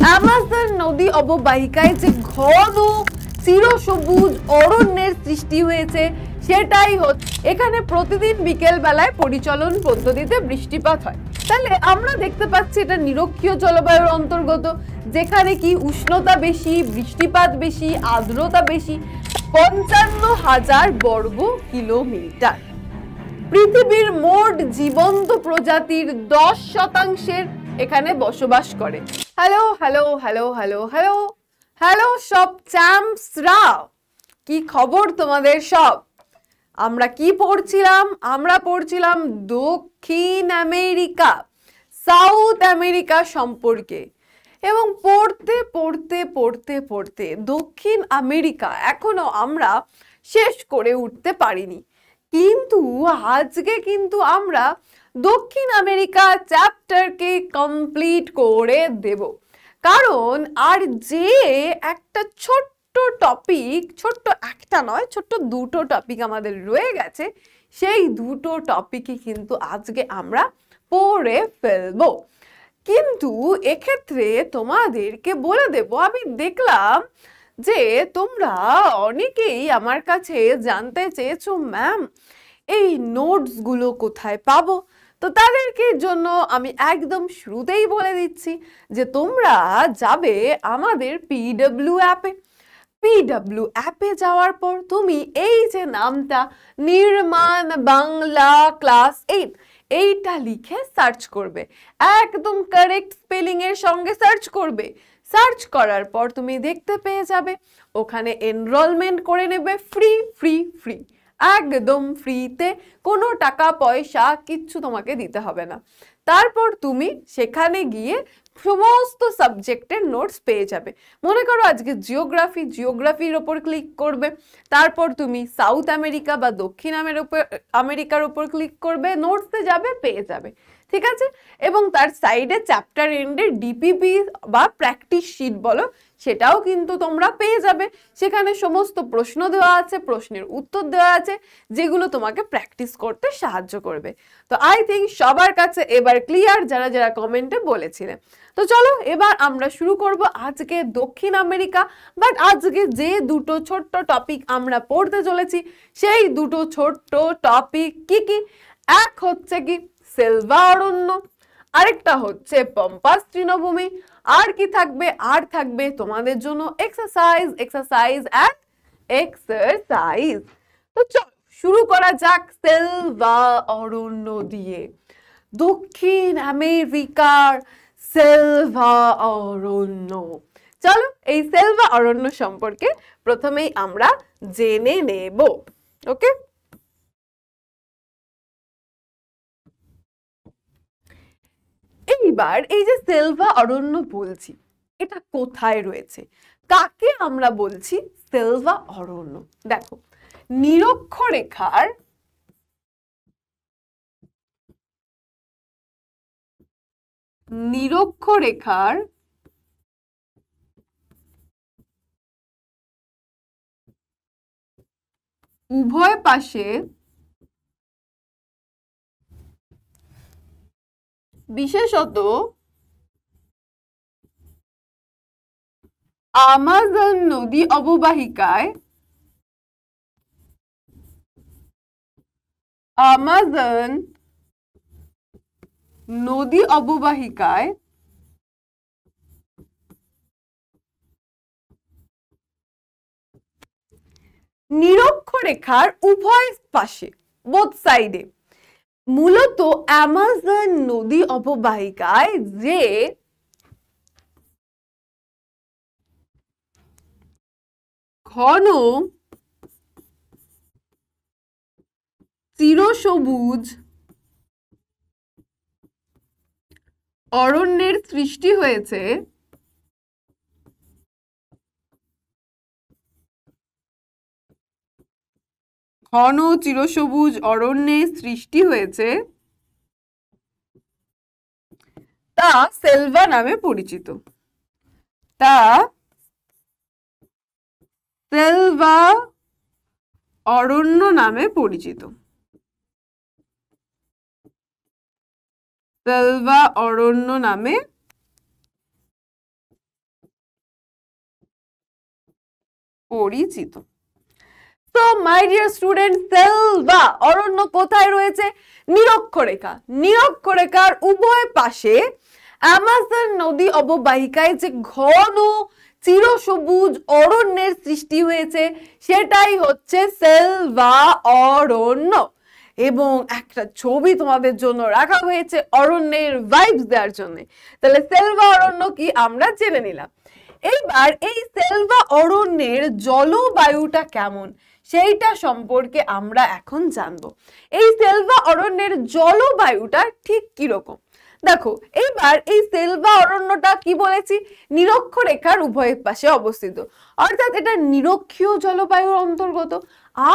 Amazon নদী অববাহিকায় যে ঘন চিরসবুজ অরণ্যের সৃষ্টি হয়েছে সেটাই হচ্ছে এখানে প্রতিদিন বিকেল বেলায় পরিচলন পদ্ধতিতে বৃষ্টিপাত হয়। তাহলে আমরা দেখতে পাচ্ছি এটা নিরক্ষীয় জলবায়ুর অন্তর্গত, যেখানে কি উষ্ণতা বেশি, বৃষ্টিপাত বেশি, আর্দ্রতা বেশি। 55,000 বর্গ কিলোমিটার। পৃথিবীর মোট জীবন্ত প্রজাতির 10% এখানে বসবাস করে। Hello hello hello hello hello hello সব চ্যাম্পসরা, কি খবর তোমাদের সব? আমরা কি পড়ছিলাম? আমরা পড়ছিলাম দক্ষিণ আমেরিকা, সাউথ আমেরিকা সম্পর্কে। এবং পড়তে পড়তে পড়তে পড়তে দক্ষিণ আমেরিকা এখনো আমরা শেষ করে উঠতে পারিনি, কিন্তু আজকে কিন্তু আমরা দক্ষিণ আমেরিকা চ্যাপ্টারকে কমপ্লিট করে দেব। কারণ আর যে একটা ছোট্ট টপিক, ছোট্ট একটা নয়, ছোট্ট দুটো টপিক আমাদের রয়ে গেছে, সেই দুটো টপিকই কিন্তু আজকে আমরা পড়ে ফেলবো। কিন্তু এক্ষেত্রে তোমাদেরকে বলে দেব, আমি দেখলাম যে তোমরা অনেকেই আমার কাছে জানতে চেয়েছো, ম্যাম এই নোটসগুলো কোথায় পাবো? তো তাদেরকে জন্য আমি একদম শুরুতেই বলে দিচ্ছি যে তোমরা যাবে আমাদের পিডব্লিউ অ্যাপে। পিডব্লিউ অ্যাপে যাওয়ার পর তুমি এই যে নামটা নির্মাণ বাংলা ক্লাস 8 এইটা লিখে সার্চ করবে, একদম কারেক্ট স্পেলিং এর সঙ্গে সার্চ করবে। সার্চ করার পর তুমি দেখতে পেয়ে যাবে, ওখানে এনরোলমেন্ট করে নেবে ফ্রি ফ্রি ফ্রি, একদম ফ্রিতে, কোনো টাকা পয়সা কিচ্ছু তোমাকে দিতে হবে না। তারপর তুমি সেখানে গিয়ে সমস্ত সাবজেক্টের নোটস পেয়ে যাবে। মনে করো আজকে জিওগ্রাফির ওপর ক্লিক করবে, তারপর তুমি সাউথ আমেরিকা বা দক্ষিণ আমেরিকার ওপর ক্লিক করবে, নোটসে যাবে, পেয়ে যাবে। ঠিক আছে? এবং তার সাইডে চ্যাপ্টার এন্ডে ডিপিপি বা প্র্যাকটিস শিট বলো, সেটাও কিন্তু তোমরা পেয়ে যাবে। সেখানে সমস্ত প্রশ্ন দেওয়া আছে, প্রশ্নের উত্তর দেওয়া আছে, যেগুলো তোমাকে প্র্যাকটিস করতে সাহায্য করবে। তো আই থিঙ্ক সবার কাছে এবার ক্লিয়ার, যারা যারা কমেন্টে বলেছিলেন। তো চলো এবার আমরা শুরু করব আজকে দক্ষিণ আমেরিকা। বাট আজকে যে দুটো ছোট্ট টপিক আমরা পড়তে চলেছি, সেই দুটো ছোট্ট টপিক কি কি? এক হচ্ছে কি সেলভা অরণ্য, আরেকটা হচ্ছে পম্পাস তৃণভূমি। আর কি থাকবে? আর থাকবে তোমাদের জন্য এক্সারসাইজ অ্যান্ড এক্সারসাইজ। তো চলো শুরু করা যাক সেলভা অরণ্য দিয়ে। দক্ষিণ আমেরিকার সেলভা অরণ্য। চলো এই সেলভা অরণ্য সম্পর্কে প্রথমেই আমরা জেনে নেব। ওকে, এইবার এই যে সেলভা অরণ্য বলছি, এটা কোথায় রয়েছে, কাকে আমরা বলছি সেলভা অরণ্য? দেখো, নিরক্ষরেখার উভয় পাশে বিশেষত আমাজন নদী অববাহিকায় নিরক্ষরেখার উভয় পাশে, বোথ সাইডে, মূলত অ্যামাজন নদী অববাহিকায় যে ঘন চিরসবুজ অরণ্যের সৃষ্টি হয়েছে, ঘন চিরসবুজ অরণ্যের সৃষ্টি হয়েছে, তা সেলভা নামে পরিচিত। তা সেলভা অরণ্য নামে পরিচিত। সেলভা অরণ্য নামে পরিচিত। তো মাই ডিয়ার স্টুডেন্ট, সেলভা অরণ্য কোথায় রয়েছে? নিরক্ষরেখা। নিরক্ষরেখার উভয় পাশে অ্যামাজন নদী অববাহিকায় যে ঘন চিরসবুজ অরণ্যের সৃষ্টি হয়েছে সেটাই হচ্ছে সেলভা অরণ্য। এবং একটা ছবি তোমাদের জন্য রাখা হয়েছে অরণ্যের ভাইবস দেওয়ার জন্য। তাহলে সেলভা অরণ্য কি আমরা জেনে নিলাম। এইবার এই সেলভা অরণ্যের জলবায়ুটা কেমন সেইটা সম্পর্কে আমরা এখন জানবো। এই সেলভা অরণ্যের জলবায়ুটা ঠিক কিরকম দেখো। এইবার এই সেলভা অরণ্যটা কি বলেছি, নিরক্ষরেখার উভয় পাশে অবস্থিত, অর্থাৎ এটা নিরক্ষীয় জলবায়ুর অন্তর্গত।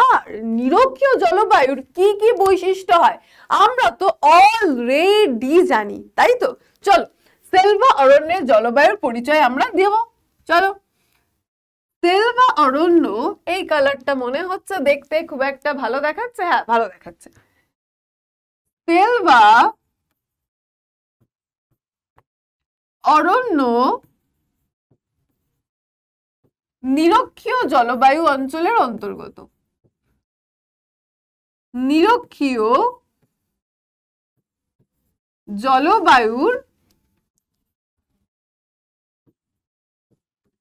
আর নিরক্ষীয় জলবায়ুর কি কি বৈশিষ্ট্য হয় আমরা তো অলরেডি জানি, তাই তো। চলো সেলভা অরণ্যের জলবায়ুর পরিচয় আমরা দেব। চলো, সেলভা অরণ্য, এই কালারটা মনে হচ্ছে দেখতে খুব একটা ভালো দেখাচ্ছে। হ্যাঁ, ভালো দেখাচ্ছে। সেলভা অরণ্য নিরক্ষীয় জলবায়ু অঞ্চলের অন্তর্গত। নিরক্ষীয় জলবায়ুর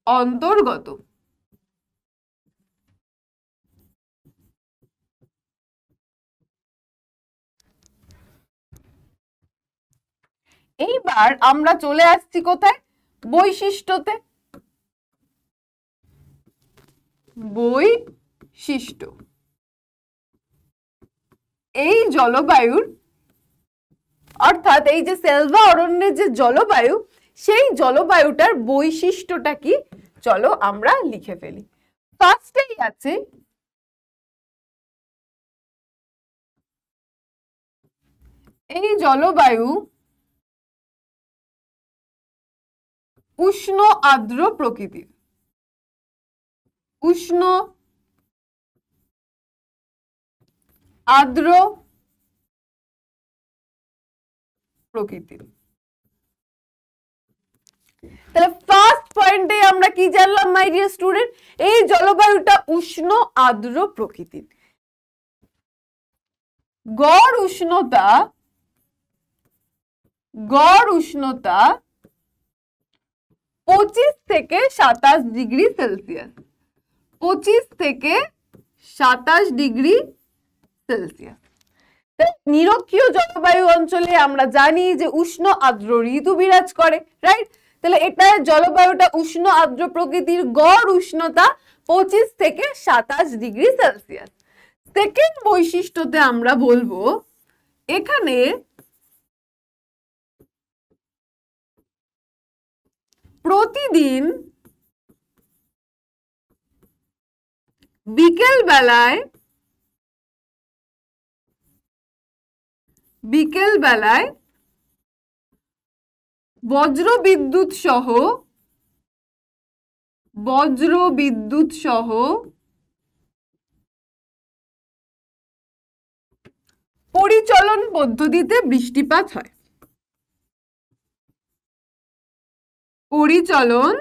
অন্তর্গত। এইবার আমরা চলে আসছি কোথায়, বৈশিষ্ট্যতে। বৈশিষ্ট্য, এই জলবায়ুর অর্থাৎ এই যে সেলভা অরণ্যের যে জলবায়ু সেই জলবায়ুটার বৈশিষ্ট্যটা কি চলো আমরা লিখে ফেলি। ফার্স্টেই আছে এই জলবায়ু উষ্ণ আর্দ্র প্রকৃতির। উষ্ণ আর্দ্র প্রকৃতির। তাহলে ফার্স্ট পয়েন্টে আমরা কি জানলাম মাই ডিয়ার স্টুডেন্ট, এই জলবায়ুটা উষ্ণ আর্দ্র প্রকৃতির। গড় উষ্ণতা 25 থেকে 27 ডিগ্রি সেলসিয়াস। 25 থেকে 27 ডিগ্রি সেলসিয়াস। নিরক্ষীয় জলবায়ু অঞ্চলে আমরা জানি যে উষ্ণ আর্দ্র ঋতু বিরাজ করে, রাইট। তাহলে এটা জলবায়ুটা উষ্ণ আর্দ্র প্রকৃতির, গড় উষ্ণতা 25 থেকে 27 ডিগ্রি সেলসিয়াস। সেকেন্ড বৈশিষ্ট্যতে আমরা বলবো এখানে প্রতিদিন বিকেল বেলায় বজ্র বিদ্যুৎ সহ পরিচলন পদ্ধতিতে বৃষ্টিপাত হয়। পরিচলন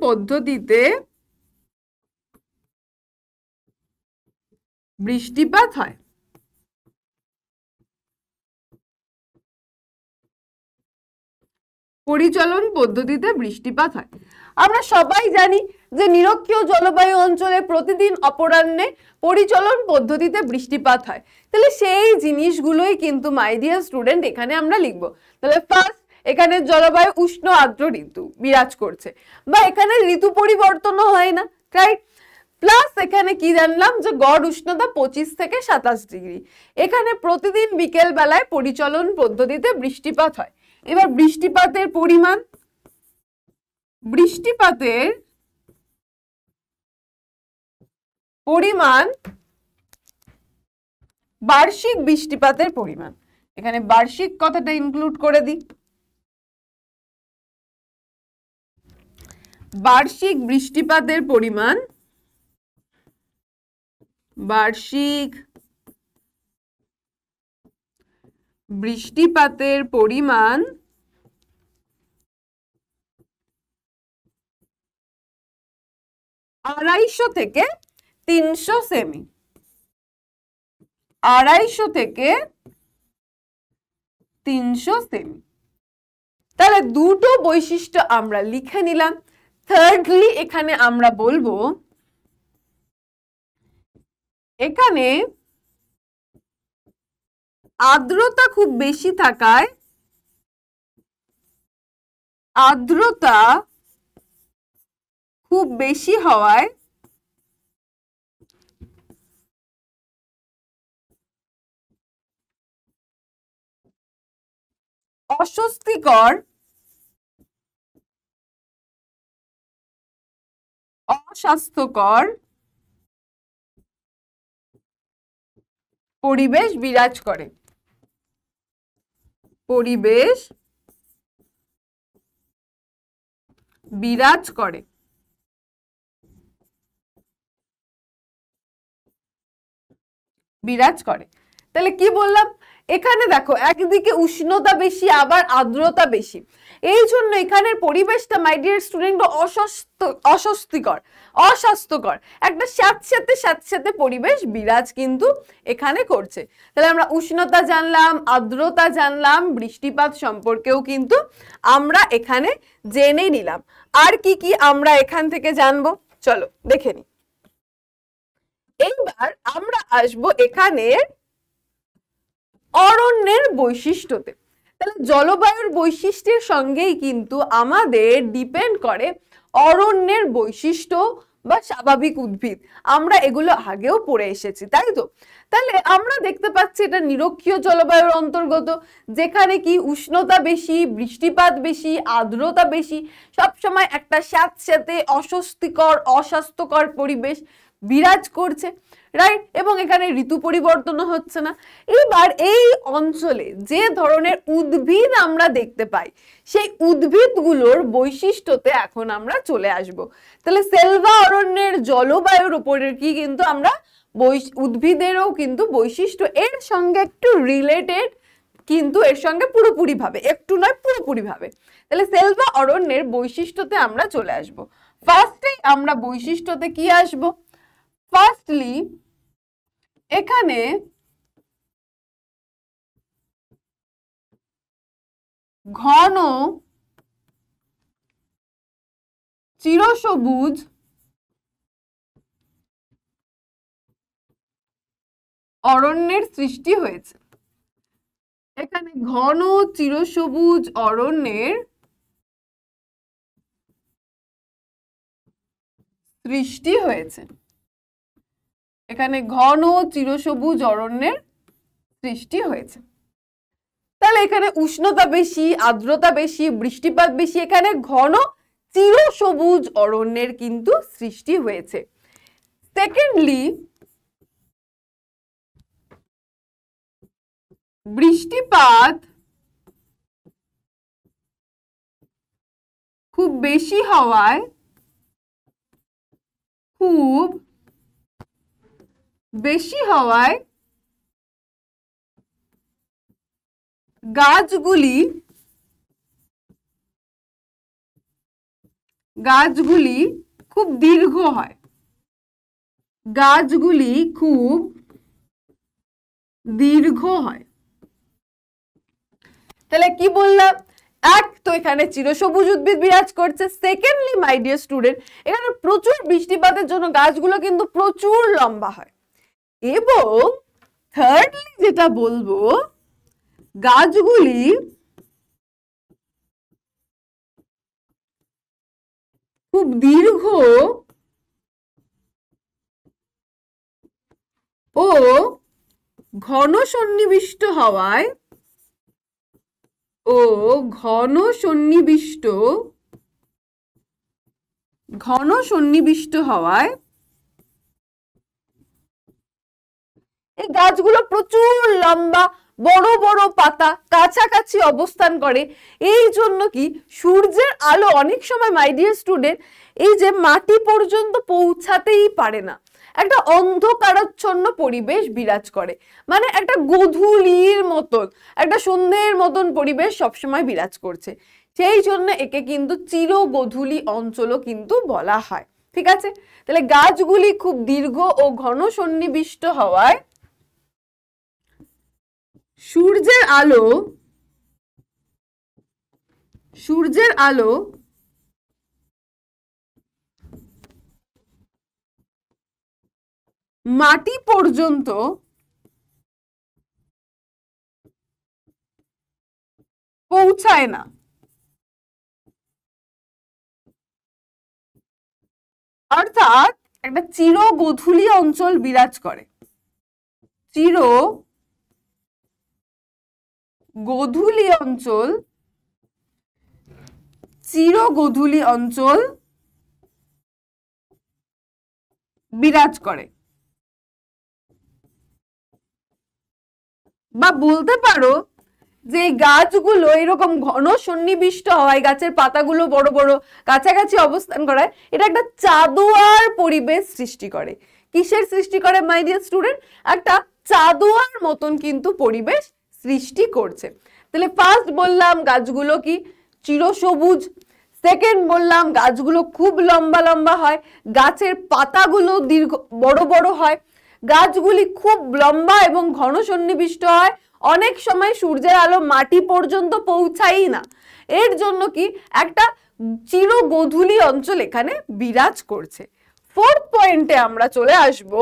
পদ্ধতিতে বৃষ্টিপাত হয়। পরিচলন পদ্ধতিতে বৃষ্টিপাত হয়। আমরা সবাই জানি যে নিরক্ষীয় জলবায়ু অঞ্চলে প্রতিদিন অপরাহ্নে পরিচলন পদ্ধতিতে বৃষ্টিপাত হয়। তাহলে সেই জিনিসগুলোই কিন্তু মাই ডিয়ার স্টুডেন্ট এখানে আমরা লিখবো। তাহলে ফার্স্ট এখানে জলবায়ু উষ্ণ আর্দ্র ঋতু বিরাজ করছে, বা এখানে ঋতু পরিবর্তনও হয় না, রাইট। প্লাস এখানে কি জানলাম যে গড় উষ্ণতা 25 থেকে 27 ডিগ্রি। এখানে প্রতিদিন বিকেল বেলায় পরিচলন পদ্ধতিতে বৃষ্টিপাত হয়। এবার বৃষ্টিপাতের পরিমাণ, বার্ষিক বৃষ্টিপাতের পরিমাণ, এখানে বার্ষিক কথাটা ইনক্লুড করে দিই। বার্ষিক বৃষ্টিপাতের পরিমাণ, বার্ষিক বৃষ্টিপাতের পরিমাণ 250 থেকে 300 সেমি, 250 থেকে 300 সেমি। তাহলে দুটো বৈশিষ্ট্য আমরা লিখে নিলাম। থার্ডলি এখানে আমরা বলবো এখানে আর্দ্রতা খুব বেশি থাকায়, আর্দ্রতা খুব বেশি হওয়ায় অস্বস্তিকর, অস্বাস্থ্যকর পরিবেশ বিরাজ করে, পরিবেশ বিরাজ করে। বিরাজ করে তাহলে কি বললাম, এখানে দেখো একদিকে উষ্ণতা বেশি আবার আর্দ্রতা বেশি, এই জন্য এখানের পরিবেশটা মাই ডিয়ার স্টুডেন্ট অস্বস্তিকর, অস্বাস্থ্যকর, একটা স্যাঁতস্যাঁতে পরিবেশ বিরাজ কিন্তু এখানে করছে। তাহলে আমরা উষ্ণতা জানলাম, আর্দ্রতা জানলাম, বৃষ্টিপাত সম্পর্কেও কিন্তু আমরা এখানে জেনে নিলাম। আর কি কি আমরা এখান থেকে জানবো, চলো দেখে নিই। এইবার আমরা আসবো এখানে অরণ্যের বৈশিষ্ট্যতে। তাহলে জলবায়ুর বৈশিষ্ট্যের সঙ্গেই কিন্তু আমাদের ডিপেন্ড করে অরণ্যের বৈশিষ্ট্য বা স্বাভাবিক উদ্ভিদ। আমরা এগুলো আগেও পড়ে এসেছি, তাই তো? তাহলে আমরা দেখতে পাচ্ছি এটা নিরক্ষীয় জলবায়ুর অন্তর্গত, যেখানে কি উষ্ণতা বেশি, বৃষ্টিপাত বেশি, আর্দ্রতা বেশি, সবসময় একটা স্যাঁতস্যাঁতে অস্বস্তিকর, অস্বাস্থ্যকর পরিবেশ বিরাজ করছে, রাইট? এবং এখানে ঋতু পরিবর্তনও হচ্ছে না। এবার এই অঞ্চলে যে ধরনের উদ্ভিদ আমরা দেখতে পাই, সেই উদ্ভিদগুলোর বৈশিষ্ট্যতে এখন আমরা চলে আসব। তাহলে সেলভা অরণ্যের জলবায়ুর উপরে কি কিন্তু আমরা উদ্ভিদেরও কিন্তু বৈশিষ্ট্য এর সঙ্গে একটু রিলেটেড, কিন্তু এর সঙ্গে পুরোপুরি ভাবে, একটু নয় পুরোপুরি ভাবে। তাহলে সেলভা অরণ্যের বৈশিষ্ট্যতে আমরা চলে আসব। ফার্স্টেই আমরা বৈশিষ্ট্যতে কি আসব? ফার্স্টলি এখানে ঘন চিরসবুজ অরণ্যের সৃষ্টি হয়েছে। এখানে ঘন চিরসবুজ অরণ্যের সৃষ্টি হয়েছে। এখানে ঘন চিরসবুজ অরণ্যের সৃষ্টি হয়েছে। তাহলে এখানে উষ্ণতা বেশি, আর্দ্রতা বেশি, বৃষ্টিপাত বেশি, এখানে ঘন চিরসবুজ অরণ্যের কিন্তু সৃষ্টি হয়েছে। সেকেন্ডলি বৃষ্টিপাত খুব বেশি হওয়ায়, খুব বেশি হওয়ায় গাছগুলি খুব দীর্ঘ হয়, গাছগুলি খুব দীর্ঘ হয়। তাহলে কি বললাম, এক তো এখানে চিরসবুজ উদ্ভিদ বিরাজ করছে। সেকেন্ডলি মাই ডিয়ার স্টুডেন্ট, এখানে প্রচুর বৃষ্টিপাতের জন্য গাছগুলো কিন্তু প্রচুর লম্বা হয়। এবং থার্ডলি যেটা বলবো, গাছগুলি খুব দীর্ঘ ও ঘন সন্নিবিষ্ট হওয়ায়, এই গাছগুলো প্রচুর লম্বা, বড় বড় পাতা, কাছাকাছি অবস্থান করে। এই জন্য কি সূর্যের আলো অনেক সময় মাই ডিয়ার স্টুডেন্ট এই যে মাটি পর্যন্ত পৌঁছাতেই পারে না, একটা অন্ধকারাচ্ছন্ন পরিবেশ বিরাজ করে, মানে একটা গোধূলির মতন, একটা সন্ধ্যের মতন পরিবেশ সবসময় বিরাজ করছে। সেই জন্য একে কিন্তু চিরগোধূলি অঞ্চলও কিন্তু বলা হয়। ঠিক আছে, তাহলে গাছগুলি খুব দীর্ঘ ও ঘন সন্নিবিষ্ট হওয়ায় সূর্যের আলো মাটি পর্যন্ত পৌঁছায় না। অর্থাৎ একটা চিরগোধূলি অঞ্চল বিরাজ করে। চিরগোধূলি অঞ্চল বিরাজ করে, বা বলতে পারো যে গাছগুলো এরকম ঘন সন্নিবিষ্ট হওয়ায়, গাছের পাতাগুলো বড় বড় কাছাকাছি অবস্থান করায়, এটা একটা চাঁদোয়ার পরিবেশ সৃষ্টি করে। কিসের সৃষ্টি করে মাই ডিয়ার স্টুডেন্ট? একটা চাঁদোয়ার মতন কিন্তু পরিবেশ সৃষ্টি করছে। তাহলে ফার্স্ট বললাম গাছগুলো কি চিরসবুজ, সেকেন্ড বললাম গাছগুলো খুব লম্বা লম্বা হয়, গাছের পাতাগুলো দীর্ঘ বড় বড় হয়, গাছগুলি খুব লম্বা এবং ঘন সন্নিবিষ্ট হয়, অনেক সময় সূর্যের আলো মাটি পর্যন্ত পৌঁছায়ই না, এর জন্য কি একটা চিরগোধূলি অঞ্চল এখানে বিরাজ করছে। ফোর্থ পয়েন্টে আমরা চলে আসব।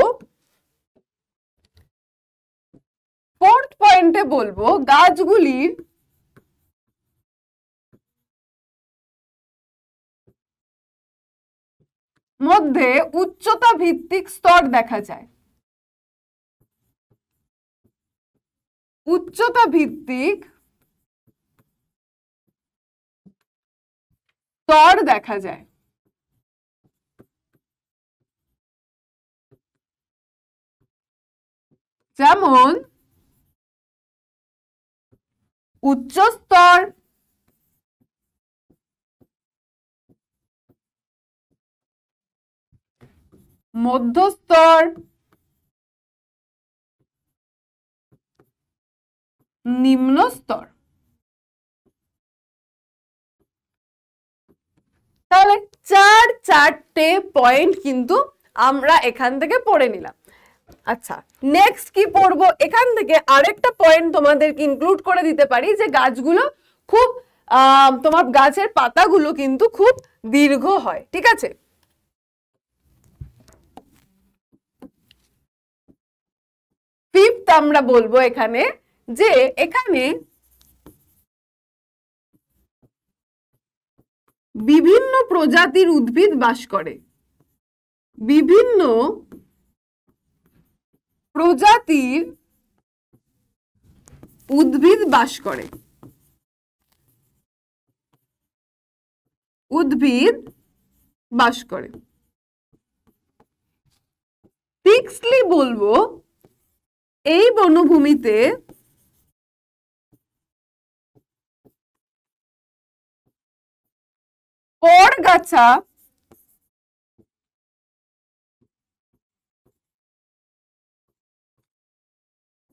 ফোর্থ পয়েন্টে বলবো গাছগুলির মধ্যে উচ্চতা ভিত্তিক স্তর দেখা যায়। উচ্চতা ভিত্তিক স্তর দেখা যায়। যেমন উচ্চ স্তর, মধ্যস্তর, নিম্ন স্তর। তাহলে চারটে পয়েন্ট কিন্তু আমরা এখান থেকে পড়ে নিলাম। আচ্ছা, নেক্সট কি পড়বো? এখান থেকে আরেকটা পয়েন্ট তোমাদেরকে ইনক্লুড করে দিতে পারি যে গাছগুলো খুব তোমার গাছের পাতাগুলো কিন্তু খুব দীর্ঘ হয়। ঠিক আছে, ফিফথ আমরা বলবো এখানে যে এখানে বিভিন্ন প্রজাতির উদ্ভিদ বাস করে। বিভিন্ন প্রজাতির উদ্ভিদ বাস করে। সিক্সলি বলবো এই বনভূমিতে পরগাছা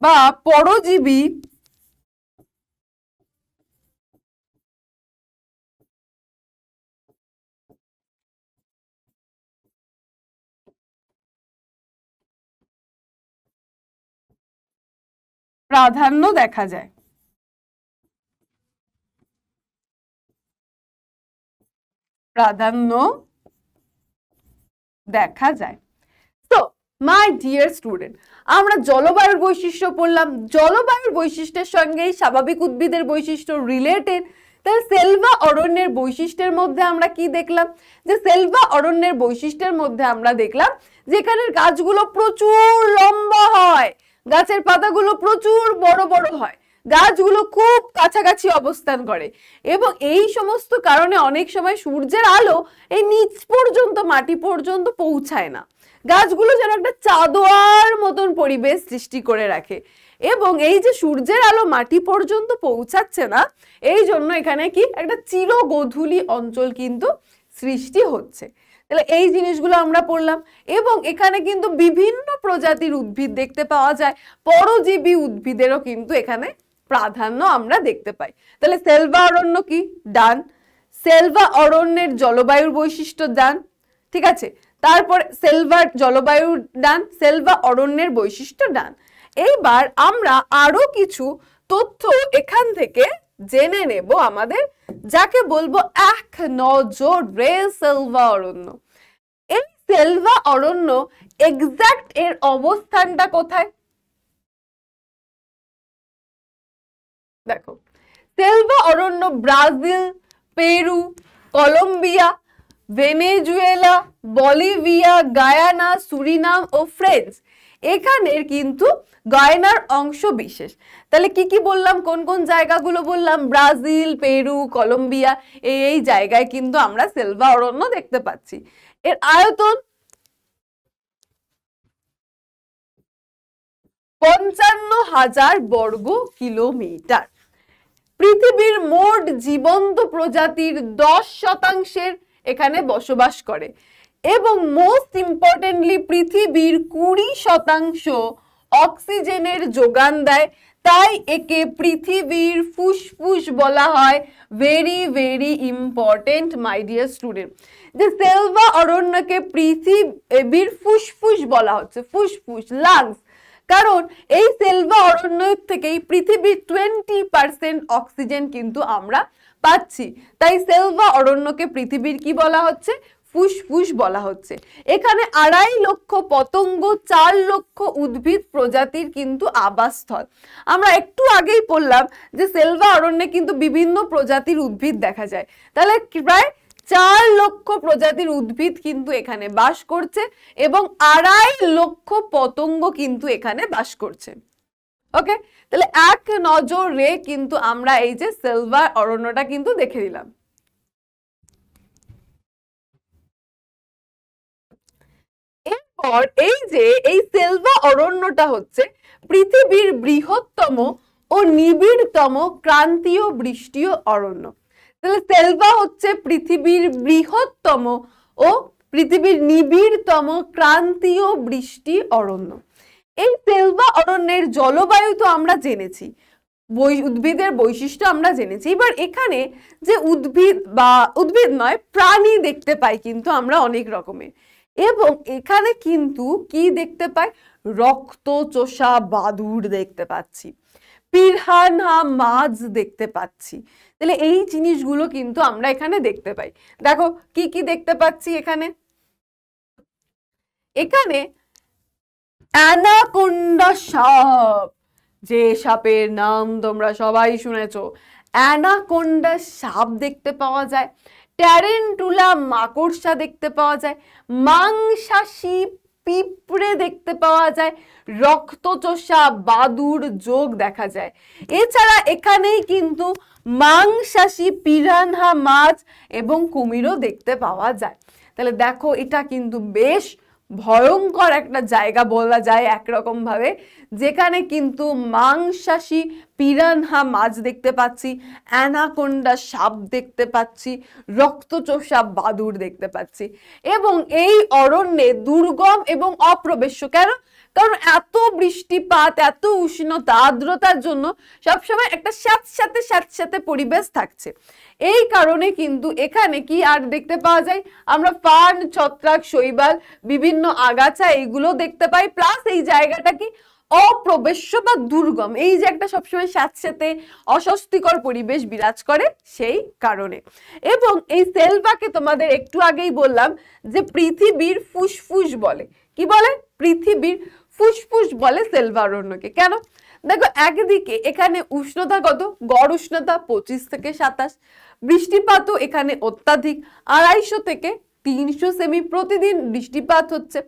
বা পরজীবী প্রাধান্য দেখা যায়। তো মাই ডিয়ার স্টুডেন্ট, আমরা জলবায়ুর বৈশিষ্ট্য পড়লাম, জলবায়ুর বৈশিষ্ট্যের সঙ্গে স্বাভাবিক উদ্ভিদের বৈশিষ্ট্য রিলেটেড। তাহলে সেলভা অরণ্যের বৈশিষ্ট্যের মধ্যে আমরা কি দেখলাম? যে সেলভা অরণ্যের বৈশিষ্ট্যের মধ্যে আমরা দেখলাম যেখানে গাছগুলো প্রচুর লম্বা হয়, গাছের পাতাগুলো প্রচুর বড় বড় হয়, গাছগুলো খুব কাছাকাছি অবস্থান করে, এবং এই সমস্ত কারণে অনেক সময় সূর্যের আলো এই নিচ পর্যন্ত, মাটি পর্যন্ত পৌঁছায় না। গাছগুলো যেন একটা চাঁদোয়ার মতন পরিবেশ সৃষ্টি করে রাখে, এবং এই যে সূর্যের আলো মাটি পর্যন্ত পৌঁছাচ্ছে না, এই জন্য এখানে কি একটা চিরগোধূলি অঞ্চল কিন্তু সৃষ্টি হচ্ছে। তাহলে এই জিনিসগুলো আমরা পড়লাম, এবং এখানে কিন্তু বিভিন্ন প্রজাতির উদ্ভিদ দেখতে পাওয়া যায়, পরজীবী উদ্ভিদেরও কিন্তু এখানে প্রাধান্য আমরা দেখতে পাই। তাহলে সেলভা অরণ্য কি? ডান। সেলভা অরণ্যের জলবায়ুর বৈশিষ্ট্য ডান। ঠিক আছে, তারপর সেলভার জলবায়ু ডান, সেলভা অরণ্যের বৈশিষ্ট্য ডান। এইবার আমরা আরো কিছু তথ্য এখান থেকে জেনে নেব আমাদের, যাকে বলবো এক নজরে সেলভা অরণ্য। এই সেলভা অরণ্য এক্সাক্ট এর অবস্থানটা কোথায়? দেখো, সেলভা অরণ্য Brazil, Peru, Colombia, Venezuela, Bolivia, Guyana, Suriname ও ফ্রেঞ্চ, এখানের কিন্তু গায়ানার অংশ বিশেষ। তাহলে কি কি বললাম, কোন কোন জায়গাগুলো বললাম? ব্রাজিল, পেরু, কলম্বিয়া, এই জায়গায় কিন্তু আমরা সেলভা অরণ্য দেখতে পাচ্ছি। এর আয়তন 55,000 বর্গ কিলোমিটার। পৃথিবীর মোট জীবন্ত প্রজাতির 10% এখানে বসবাস করে এবং মোস্ট ইম্পর্টেন্টলি পৃথিবীর 20% অক্সিজেনের যোগান দেয়। তাই একে পৃথিবীর ফুসফুস বলা হয়। Very very important my dear student, যে সেলভা অরণ্যকে পৃথিবীর ফুসফুস বলা হচ্ছে, ফুসফুস, লাংস। কারণ এই সেলভা অরণ্য থেকেই পৃথিবীর 20% অক্সিজেন কিন্তু আমরা পাচ্ছি। তাই সেলভা অরণ্যকে পৃথিবীর কি বলা হচ্ছে? ফুসফুস বলা হচ্ছে। এখানে 2.5 লক্ষ পতঙ্গ, 4 লক্ষ উদ্ভিদ প্রজাতির কিন্তু আবাসস্থল। আমরা একটু আগেই পড়লাম যে সেলভা অরণ্যে কিন্তু বিভিন্ন প্রজাতির উদ্ভিদ দেখা যায়। তাহলে প্রায় 4 লক্ষ প্রজাতির উদ্ভিদ কিন্তু এখানে বাস করছে এবং 2.5 লক্ষ পতঙ্গ কিন্তু এখানে বাস করছে। ওকে, তাহলে এক নজরে কিন্তু আমরা এই যে সেলভা অরণ্যটা কিন্তু দেখে দিলাম। এরপর এই যে এই সেলভা অরণ্যটা হচ্ছে পৃথিবীর বৃহত্তম ও নিবিড়তম ক্রান্তীয় বৃষ্টিয় অরণ্য। তাহলে সেলভা হচ্ছে পৃথিবীর বৃহত্তম ও পৃথিবীর নিবিড়তম ক্রান্তীয় বৃষ্টি অরণ্য। এই সেলভা অরণ্যের জলবায়ু তো আমরা জেনেছি, উদ্ভিদের বৈশিষ্ট্য আমরা জেনেছি। এবার এখানে যে উদ্ভিদ নয়, প্রাণী দেখতে পাই কিন্তু আমরা অনেক রকমের। এবং এখানে কিন্তু কি দেখতে পাই? রক্তচোষা বাদুড় দেখতে পাচ্ছি, পিরানহা মাছ দেখতে পাচ্ছি। তাহলে এই জিনিসগুলো কিন্তু আমরা এখানে দেখতে পাই। দেখো কি কি দেখতে পাচ্ছি এখানে। এখানে অ্যানাকোন্ডা সাপ, যে সাপের নাম তোমরা সবাই শুনেছো, অ্যানাকোন্ডা সাপ দেখতে পাওয়া যায়। ট্যারেন্টুলা মাকড়সা দেখতে পাওয়া যায়, মাংসাশী পিঁপড়ে দেখতে পাওয়া যায়, রক্তচোষা বাদুড় যোগ দেখা যায়। এছাড়া এখানেই কিন্তু মাংসাশী পিরানহা মাছ এবং কুমিরও দেখতে পাওয়া যায়। তাহলে দেখো, এটা কিন্তু বেশ ভয়ঙ্কর একটা জায়গা বলা যায় একরকম ভাবে, যেখানে কিন্তু মাংসাশী পিরানহা মাছ দেখতে পাচ্ছি, অ্যানাকোন্ডা সাপ দেখতে পাচ্ছি, রক্তচোষা বাদুড় দেখতে পাচ্ছি। এবং এই অরণ্যে দুর্গম এবং অপ্রবেশ্য। কেন? কারণ এত বৃষ্টিপাত, এত উষ্ণতা, আর্দ্রতার জন্য সবসময় একটা স্যাঁতস্যাঁতে পরিবেশ থাকছে। এই কারণে কিন্তু এখানে কি আর দেখতে পাওয়া যায়? আমরা ফার্ন, ছত্রাক, শৈবাল, বিভিন্ন আগাছা এইগুলো দেখতে পাই। প্লাস এই জায়গাটা কি অপ্রবেশ্য বা দুর্গম, এই যে একটা সবসময় স্যাঁতস্যাঁতে অস্বস্তিকর পরিবেশ বিরাজ করে সেই কারণে। এবং এই সেলভাকে তোমাদের একটু আগেই বললাম যে পৃথিবীর ফুসফুস বলে। কি বলে? পৃথিবীর ফুসফুস বলে সেলভা অরণ্যকে। কেন? দেখো, একদিকে এখানে উষ্ণতা কত? গড় উষ্ণতা 25 থেকে 27। বৃষ্টিপাতও এখানে অত্যাধিক, 250 থেকে 300 সেমি প্রতিদিন বৃষ্টিপাত হচ্ছে।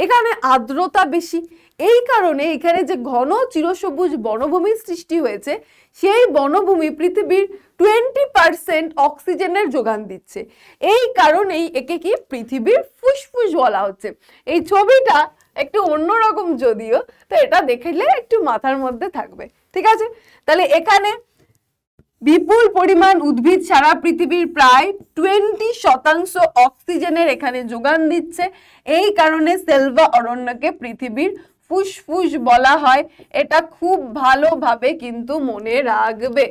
এখানে আর্দ্রতা বেশি। এই কারণে এখানে যে ঘন চিরসবুজ বনভূমির সৃষ্টি হয়েছে, সেই বনভূমি পৃথিবীর 20% অক্সিজেনের যোগান দিচ্ছে। এই কারণেই একে কি পৃথিবীর ফুসফুস বলা হচ্ছে। এই ছবিটা একটু অন্যরকম যদিও, তো এটা দেখলে একটু মাথার মধ্যে থাকবে। ঠিক আছে, তাহলে এখানে বিপুল পরিমাণ উদ্ভিদ সারা পৃথিবীর প্রায় 20% অক্সিজেনের এখানে যোগান দিচ্ছে। এই কারণে সেলভা অরণ্যকে পৃথিবীর ফুসফুস বলা হয়। এটা খুব ভালোভাবে কিন্তু মনে রাখবে।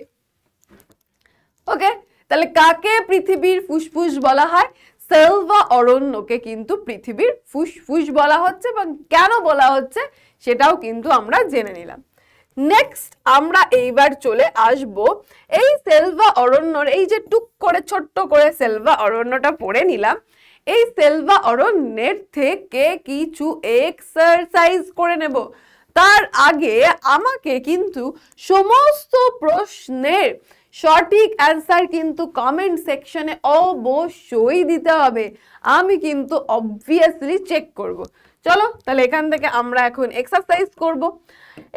ওকে, তাহলে কাকে পৃথিবীর ফুসফুস বলা হয়? সেলভা অরণ্যকে কিন্তু পৃথিবীর ফুসফুস বলা হচ্ছে, এবং কেন বলা হচ্ছে সেটাও কিন্তু আমরা জেনে নিলাম। নেক্সট আমরা এইবার চলে আসব এই সেলভা অরণ্যর, এই যে টুক করে ছোট্ট করে সেলভা অরণ্যটা পড়ে নিলাম, এই সেলভা অরণ্যের থেকে কিছু এক্সারসাইজ করে নেব। তার আগে আমাকে কিন্তু সমস্ত প্রশ্নের সঠিক অ্যান্সার কিন্তু কমেন্ট সেকশনে অবশ্যই দিতে হবে, আমি কিন্তু অবভিয়াসলি চেক করব। চলো তাহলে এখান থেকে আমরা এখন এক্সারসাইজ করব।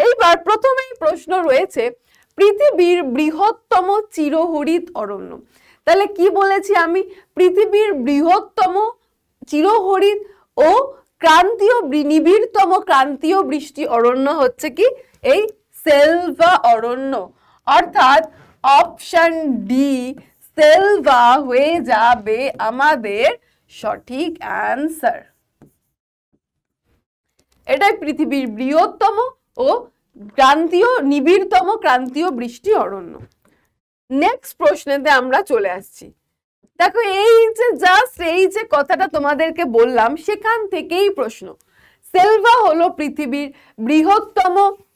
এইবার প্রথমেই প্রশ্ন রয়েছে, পৃথিবীর বৃহত্তম চিরহরিত অরণ্য। তাহলে কি বলেছি আমি? পৃথিবীর বৃহত্তম চিরহরিত ও ক্রান্তীয় নিবিড়তম ক্রান্তীয় বৃষ্টি অরণ্য হচ্ছে কি? এই সেলভা অরণ্য, অর্থাৎ অপশন ডি সেলভা হয়ে যাবে আমাদের সঠিক অ্যান্সার। এটাই পৃথিবীর বৃহত্তম ও ক্রান্তীয় নিবিড়তম ক্রান্তীয় বৃষ্টি অরণ্য। নেক্সট প্রশ্নেতে আমরা চলে আসছি। দেখো এই যে জাস্ট এই যে কথাটা তোমাদেরকে বললাম সেখান থেকেই প্রশ্ন। সেলভা হলো পৃথিবীর বৃহত্তম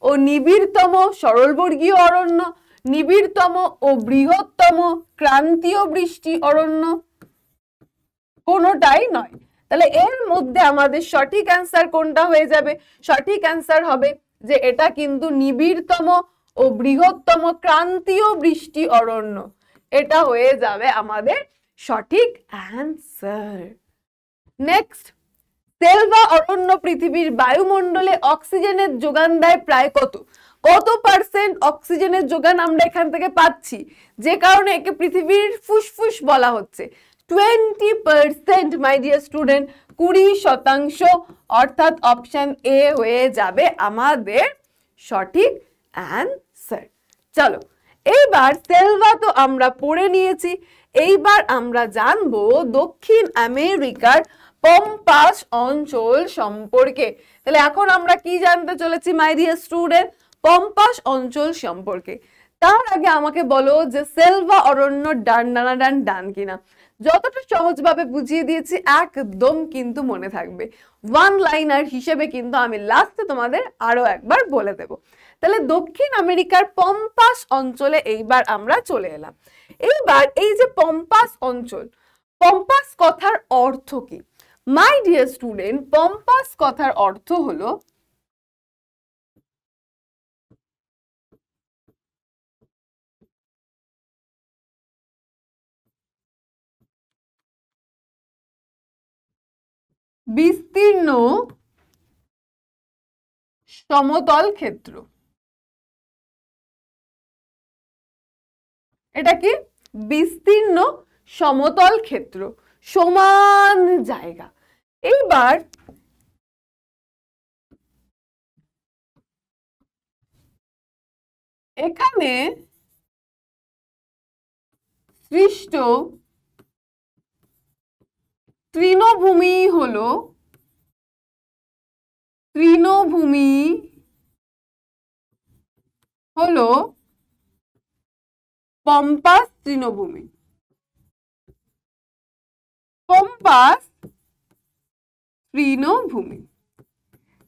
ও নিবিড়তম সরলবর্গীয় অরণ্য, নিবিড়তম ও বৃহত্তম ক্রান্তীয় বৃষ্টি অরণ্য, কোনোটাই নয়। তাহলে এর মধ্যে আমাদের সঠিক অ্যান্সার কোনটা হয়ে যাবে? সঠিক অ্যান্সার হবে যে এটা কিন্তু নিবিড়তম ও বৃহত্তম ক্রান্তীয় বৃষ্টি অরণ্য, এটা হয়ে যাবে আমাদের সঠিক অ্যান্সার। নেক্সট, সেলভা অরণ্য পৃথিবীর বায়ুমণ্ডলে অক্সিজেনের যোগান দেয় প্রায় কত? কত পার্সেন্ট অক্সিজেনের যোগান আমরা এখান থেকে পাচ্ছি, যে কারণে একে পৃথিবীর ফুসফুস বলা হচ্ছে? 20% মাই ডিয়ার স্টুডেন্ট, 20%, অর্থাৎ অপশন এ হয়ে যাবে আমাদের সঠিক অ্যান্সার। চলো এইবার সেলভা তো আমরা পড়ে নিয়েছি, এইবার আমরা জানবো দক্ষিণ আমেরিকার পম্পাস অঞ্চল সম্পর্কে। তাহলে এখন আমরা কি জানতে চলেছি মাই ডিয়ার স্টুডেন্ট? পম্পাস অঞ্চল সম্পর্কে। তার আগে আমাকে বলো যে সেলভা অরণ্য ডান ডানাডান ডান কিনা। যতটা সহজভাবে বুঝিয়ে দিয়েছি একদম কিন্তু মনে থাকবে, ওয়ান লাইনার হিসেবে কিন্তু আমি লাস্টে তোমাদের আরো একবার বলে দেব। তাহলে দক্ষিণ আমেরিকার পম্পাস অঞ্চলে এইবার আমরা চলে এলাম। এইবার এই যে পম্পাস অঞ্চল, পম্পাস কথার অর্থ কি? মাই ডিয়ার স্টুডেন্ট, পম্পাস কথার অর্থ হলো বিস্তীর্ণ সমতল ক্ষেত্র। এটা কি? বিস্তীর্ণ সমতল ক্ষেত্র, সমান জায়গা। এইবার এখানে সৃষ্ট তৃণভূমি হলো পম্পাস তৃণভূমি। পম্পাস তৃণভূমি।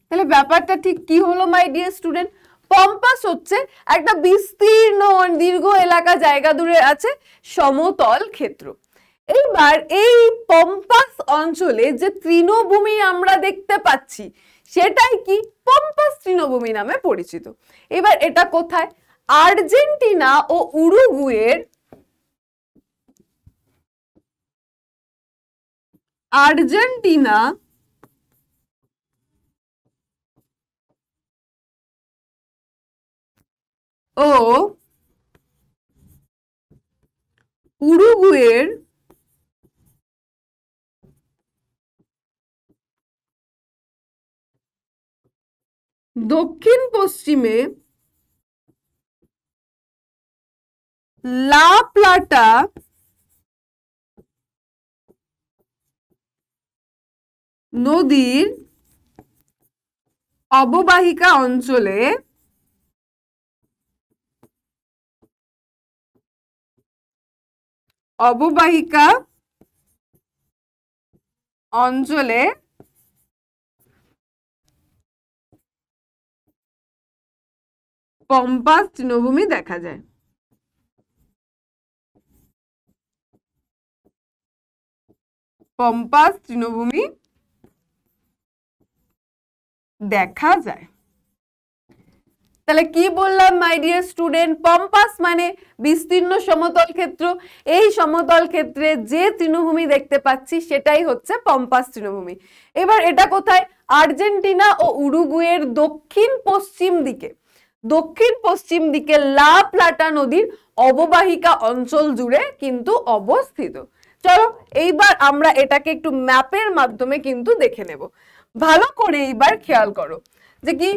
তাহলে ব্যাপারটা ঠিক কি হলো মাই ডিয়ার স্টুডেন্ট? পম্পাস হচ্ছে একটা বিস্তীর্ণ দীর্ঘ এলাকা, জায়গা দূরে আছে, সমতল ক্ষেত্র। এইবার এই পম্পাস অঞ্চলে যে তৃণভূমি আমরা দেখতে পাচ্ছি সেটাই কি? পম্পাস তৃণভূমি নামে পরিচিত। এবার এটা কোথায়? আর্জেন্টিনা ও উরুগুয়ের ও উরুগুয়ের দক্ষিণ পশ্চিমে লা প্লাটা নদীর অববাহিকা অঞ্চলে অঞ্চলে পম্পাস তৃণভূমি দেখা যায়। পম্পাস তৃণভূমি দেখা যায়। তাহলে কি বললাম মাই ডিয়ার স্টুডেন্ট, পম্পাস মানে বিস্তীর্ণ সমতল ক্ষেত্র। এই সমতল ক্ষেত্রে যে তৃণভূমি দেখতে পাচ্ছি সেটাই হচ্ছে পম্পাস তৃণভূমি। এবার এটা কোথায়? আর্জেন্টিনা ও উরুগুয়ের দক্ষিণ পশ্চিম দিকে লা প্লাটা নদীর অববাহিকা অঞ্চল জুড়ে কিন্তু অবস্থিত। চলো এইবার আমরা এটাকে একটু ম্যাপের মাধ্যমে কিন্তু দেখে নেব। ভালো করে এইবার খেয়াল করো যে কি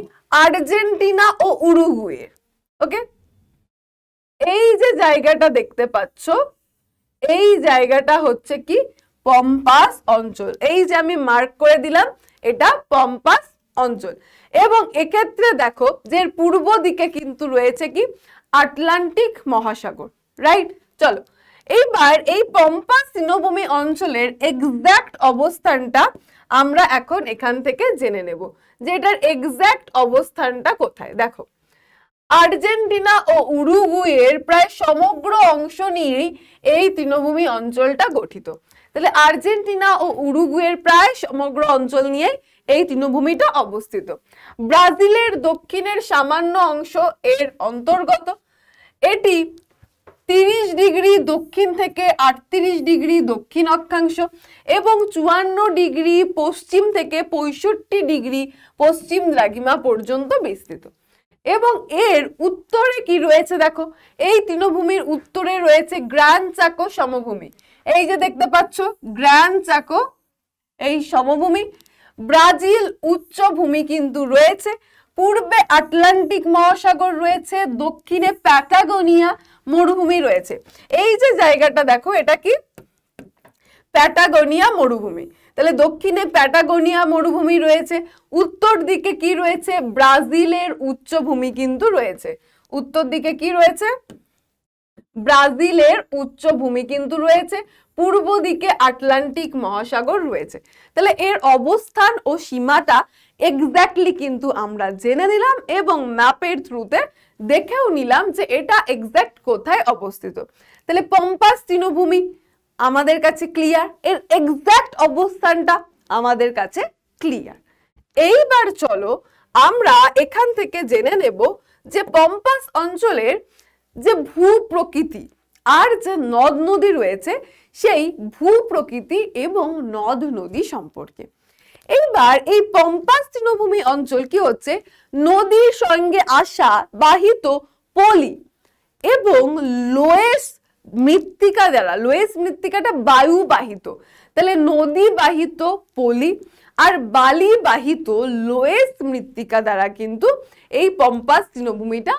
আর্জেন্টিনা ও উরুগুয়ে, ওকে, এই যে জায়গাটা দেখতে পাচ্ছ, এই জায়গাটা হচ্ছে কি পম্পাস অঞ্চল। এই যে আমি মার্ক করে দিলাম, এটা পম্পাস অঞ্চল। এবং এক্ষেত্রে দেখো যে পূর্ব দিকে কিন্তু রয়েছে কি আটলান্টিক মহাসাগর, রাইট? চলো এইবার এই পম্পাস তৃণভূমি অঞ্চলের এক্সাক্ট অবস্থানটা আমরা এখন এখান থেকে জেনে নেব যে এটার এক্সাক্ট অবস্থানটা কোথায়। দেখো আর্জেন্টিনা ও উরুগুয়ের প্রায় সমগ্র অংশ নিয়েই এই তৃণভূমি অঞ্চলটা গঠিত। তাহলে আর্জেন্টিনা ও উরুগুয়ের প্রায় সমগ্র অঞ্চল নিয়ে এই তৃণভূমিটা অবস্থিত। ব্রাজিলের দক্ষিণের সামান্য অংশ এর অন্তর্গত। এটি 30 ডিগ্রি দক্ষিণ থেকে 38 ডিগ্রি দক্ষিণ অক্ষাংশ এবং 54 ডিগ্রি পশ্চিম থেকে 65 ডিগ্রি পশ্চিম দ্রাঘিমা পর্যন্ত বিস্তৃত। এবং এর উত্তরে কি রয়েছে দেখো, এই তৃণভূমির উত্তরে রয়েছে গ্রান চাকো সমভূমি। এই যে দেখতে পাচ্ছ গ্রান চাকো এই সমভূমি। ব্রাজিল উচ্চভূমি কিন্তু রয়েছে। পূর্বে আটলান্টিক মহাসাগর রয়েছে, দক্ষিণে প্যাটাগোনিয়া মরুভূমি রয়েছে। এই যে জায়গাটা দেখো এটা কি প্যাটাগোনিয়া মরুভূমি। তাহলে দক্ষিণে প্যাটাগোনিয়া মরুভূমি রয়েছে, উত্তর দিকে কি রয়েছে ব্রাজিলের উচ্চভূমি কিন্তু রয়েছে। উত্তর দিকে কি রয়েছে ব্রাজিলের উচ্চভূমি কিন্তু রয়েছে, পূর্ব দিকে আটলান্টিক মহাসাগর রয়েছে। তাহলে এর অবস্থান ও সীমাটা এক্স্যাক্টলি কিন্তু আমরা জেনে নিলাম এবং ম্যাপের থ্রুতে দেখেও নিলাম যে এটা এক্স্যাক্ট কোথায় অবস্থিত। তাহলে পম্পাস তৃণভূমি আমাদের কাছে ক্লিয়ার, এর এক্স্যাক্ট অবস্থানটা আমাদের কাছে ক্লিয়ার। এইবার চলো আমরা এখান থেকে জেনে নেব যে পম্পাস অঞ্চলের যে ভূপ্রকৃতি আর যে নদ নদী রয়েছে সেই ভূপ্রকৃতি এবং নদ নদী সম্পর্কে। এইবার এই পম্পাস তৃণভূমি অঞ্চল কি হচ্ছে নদীর সঙ্গে আসা বাহিত পলি এবং লোয়েস মৃত্তিকা দ্বারা, লোয়েস মৃত্তিকাটা বায়ু বাহিত, তাহলে নদী বাহিত পলি আর বালি বাহিত লোয়েস মৃত্তিকা দ্বারা কিন্তু এই পম্পাস তৃণভূমিটা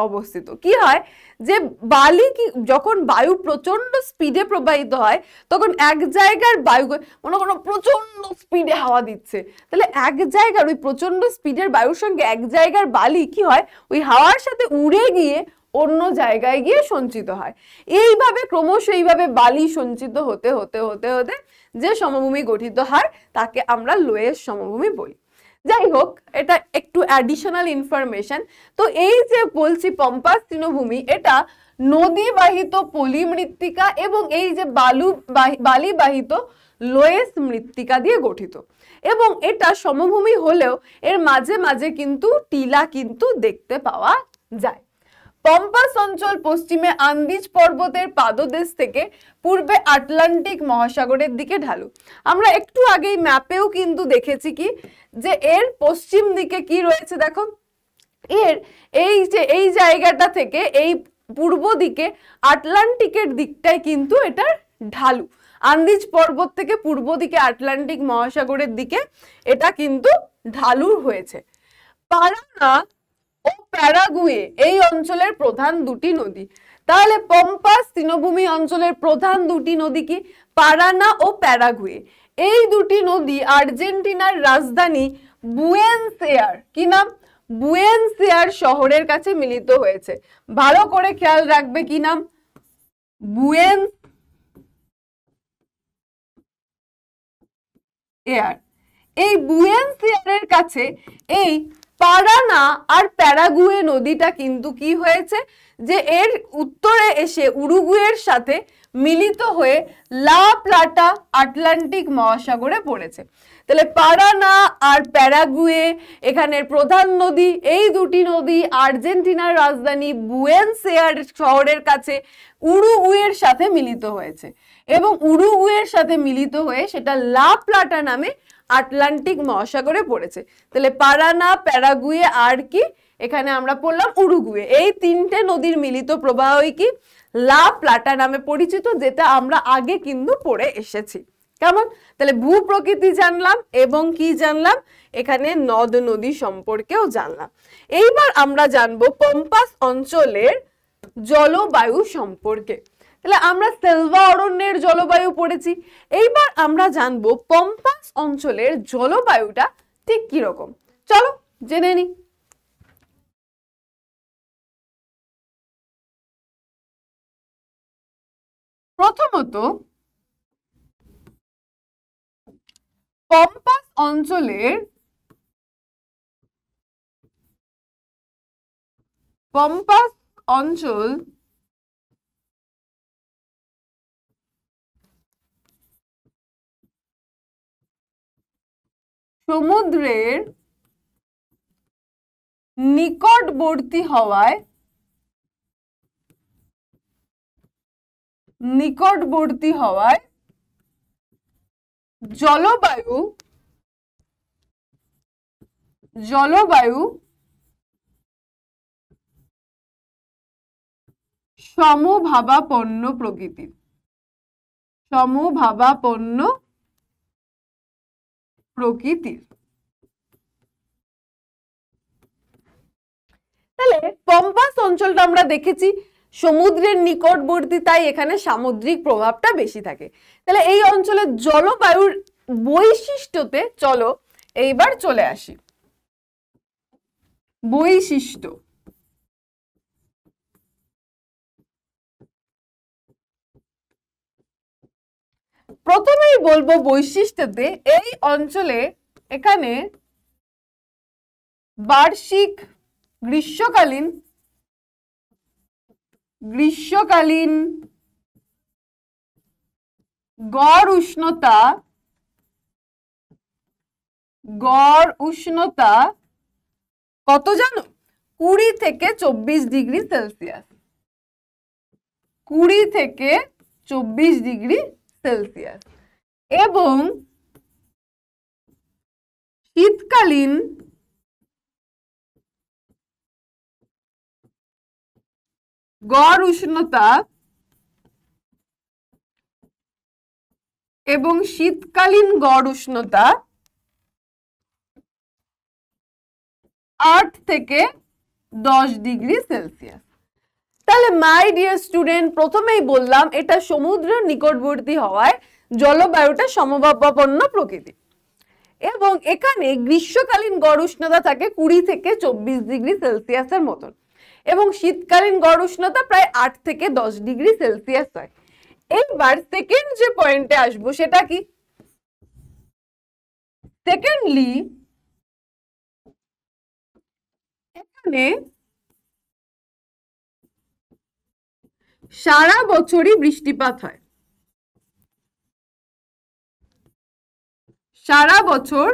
অবস্থিত। কি হয় যে বালি কি যখন বায়ু প্রচন্ড স্পিডে প্রবাহিত হয় তখন এক জায়গার বায়ু, মনে করো প্রচন্ড স্পিডে হাওয়া দিচ্ছে, তাহলে এক জায়গার ওই প্রচন্ড স্পিডের বায়ুর সঙ্গে এক জায়গার বালি কি হয় ওই হাওয়ার সাথে উড়ে গিয়ে অন্য জায়গায় গিয়ে সঞ্চিত হয়। এইভাবে ক্রমশ এইভাবে বালি সঞ্চিত হতে হতে হতে হতে যে সমভূমি গঠিত হয় তাকে আমরা লোয়েস সমভূমি বলি। যাই হোক এটা একটু অ্যাডিশনাল ইনফরমেশন। তো এই যে বলছি পম্পাস তৃণভূমি এটা নদী বাহিত পলি মৃত্তিকা এবং এই যে বালি বাহিত লোয়েস মৃত্তিকা দিয়ে গঠিত এবং এটা সমভূমি হলেও এর মাঝে মাঝে কিন্তু টিলা কিন্তু দেখতে পাওয়া যায়। পম্পাস অঞ্চল পশ্চিমে আন্দিজ পর্বতের পাদদেশ থেকে পূর্বে আটলান্টিক মহাসাগরের দিকে ঢালু। আমরা একটু আগেই ম্যাপেও কিন্তু দেখেছি কি যে এর পশ্চিম দিকে কি রয়েছে দেখো, এর এই যে এই জায়গাটা থেকে এই পূর্ব দিকে আটলান্টিকের দিকটাই কিন্তু এটা ঢালু। আন্দিজ পর্বত থেকে পূর্ব দিকে আটলান্টিক মহাসাগরের দিকে এটা কিন্তু ঢালু হয়েছে। পারানা ও প্যারাগুয়ে এই অঞ্চলের প্রধান দুটি নদী। তাহলে পম্পাস তৃণভূমি অঞ্চলের প্রধান দুটি নদী কি পারানা ও প্যারাগুয়ে। এই দুটি নদী আর্জেন্টিনার রাজধানী বুয়েনস এয়ার, কি নাম বুয়েনস এয়ার শহরের কাছে মিলিত হয়েছে। ভালো করে খেয়াল রাখবে কি নাম বুয়েনস এয়ার। এই বুয়েন্স এয়ারের কাছে এই পারানা আর প্যারাগুয়ে নদীটা কিন্তু কি হয়েছে, যে এর উত্তরে এসে উরুগুয়ের সাথে মিলিত হয়ে লা প্লাটা আটলান্টিক মহাসাগরে পড়েছে। তাহলে পারানা আর প্যারাগুয়ে এখানের প্রধান নদী, এই দুটি নদী আর্জেন্টিনার রাজধানী বুয়েন্স এয়ার শহরের কাছে উরুগুয়ের সাথে মিলিত হয়েছে এবং উরুগুয়ের সাথে মিলিত হয়ে সেটা লা প্লাটা নামে আটলান্টিক মহাসাগরে পড়েছে। তাহলে পারানা, প্যারাগুয়ে আর কি এখানে আমরা পড়লাম উরুগুয়ে, এই তিনটে নদীর মিলিত প্রবাহই কি লা প্লাটা নামে পরিচিত, যেটা আমরা আগে কিন্তু পড়ে এসেছি। কেমন? তাহলে ভূ প্রকৃতি জানলাম এবং কি জানলাম, এখানে নদ নদী সম্পর্কেও জানলাম। এইবার আমরা জানবো পম্পাস অঞ্চলের জলবায়ু সম্পর্কে। তাহলে আমরা সেলভা অরণ্যের জলবায়ু পড়েছি, এইবার আমরা জানবো পম্পাস অঞ্চলের জলবায়ুটা ঠিক কিরকম। চলো জেনে নি। প্রথমত পম্পাস অঞ্চলের সমুদ্রের নিকটবর্তী হওয়ায় জলবায়ু সমভাবাপন্ন প্রকৃতির। তাহলে পম্পাস অঞ্চলটা আমরা দেখেছি সমুদ্রের নিকটবর্তী, তাই এখানে সামুদ্রিক প্রভাবটা বেশি থাকে। তাহলে এই অঞ্চলের জলবায়ুর বৈশিষ্ট্যতে চলো এইবার চলে আসি। বৈশিষ্ট্য, প্রথমেই বলবো বৈশিষ্ট্যতে এই অঞ্চলে এখানে বার্ষিক গ্রীষ্মকালীন গড় উষ্ণতা কত জানো? 20 থেকে 24 ডিগ্রি সেলসিয়াস। 20 থেকে 24 ডিগ্রি সেলসিয়াস। এবং শীতকালীন গড় উষ্ণতা 8 থেকে 10 ডিগ্রি সেলসিয়াস। তাহলে মাই ডিয়ার স্টুডেন্ট, প্রথমেই বললাম এটা সমুদ্রের নিকটবর্তী হওয়ায় জলবায়ুটা সমভাবাপন্ন প্রকৃতি এবং এখানে গ্রীষ্মকালীন গড় উষ্ণতা থাকে 20 থেকে 24 ডিগ্রি সেলসিয়াসের মতন এবং শীতকালীন গড় উষ্ণতা প্রায় 8 থেকে 10 ডিগ্রি সেলসিয়াস হয়। এইবার সেকেন্ড যে পয়েন্টে আসবো সেটা কি, সেকেন্ডলি এখানে সারা বছরই বৃষ্টিপাত হয়। সারা বছর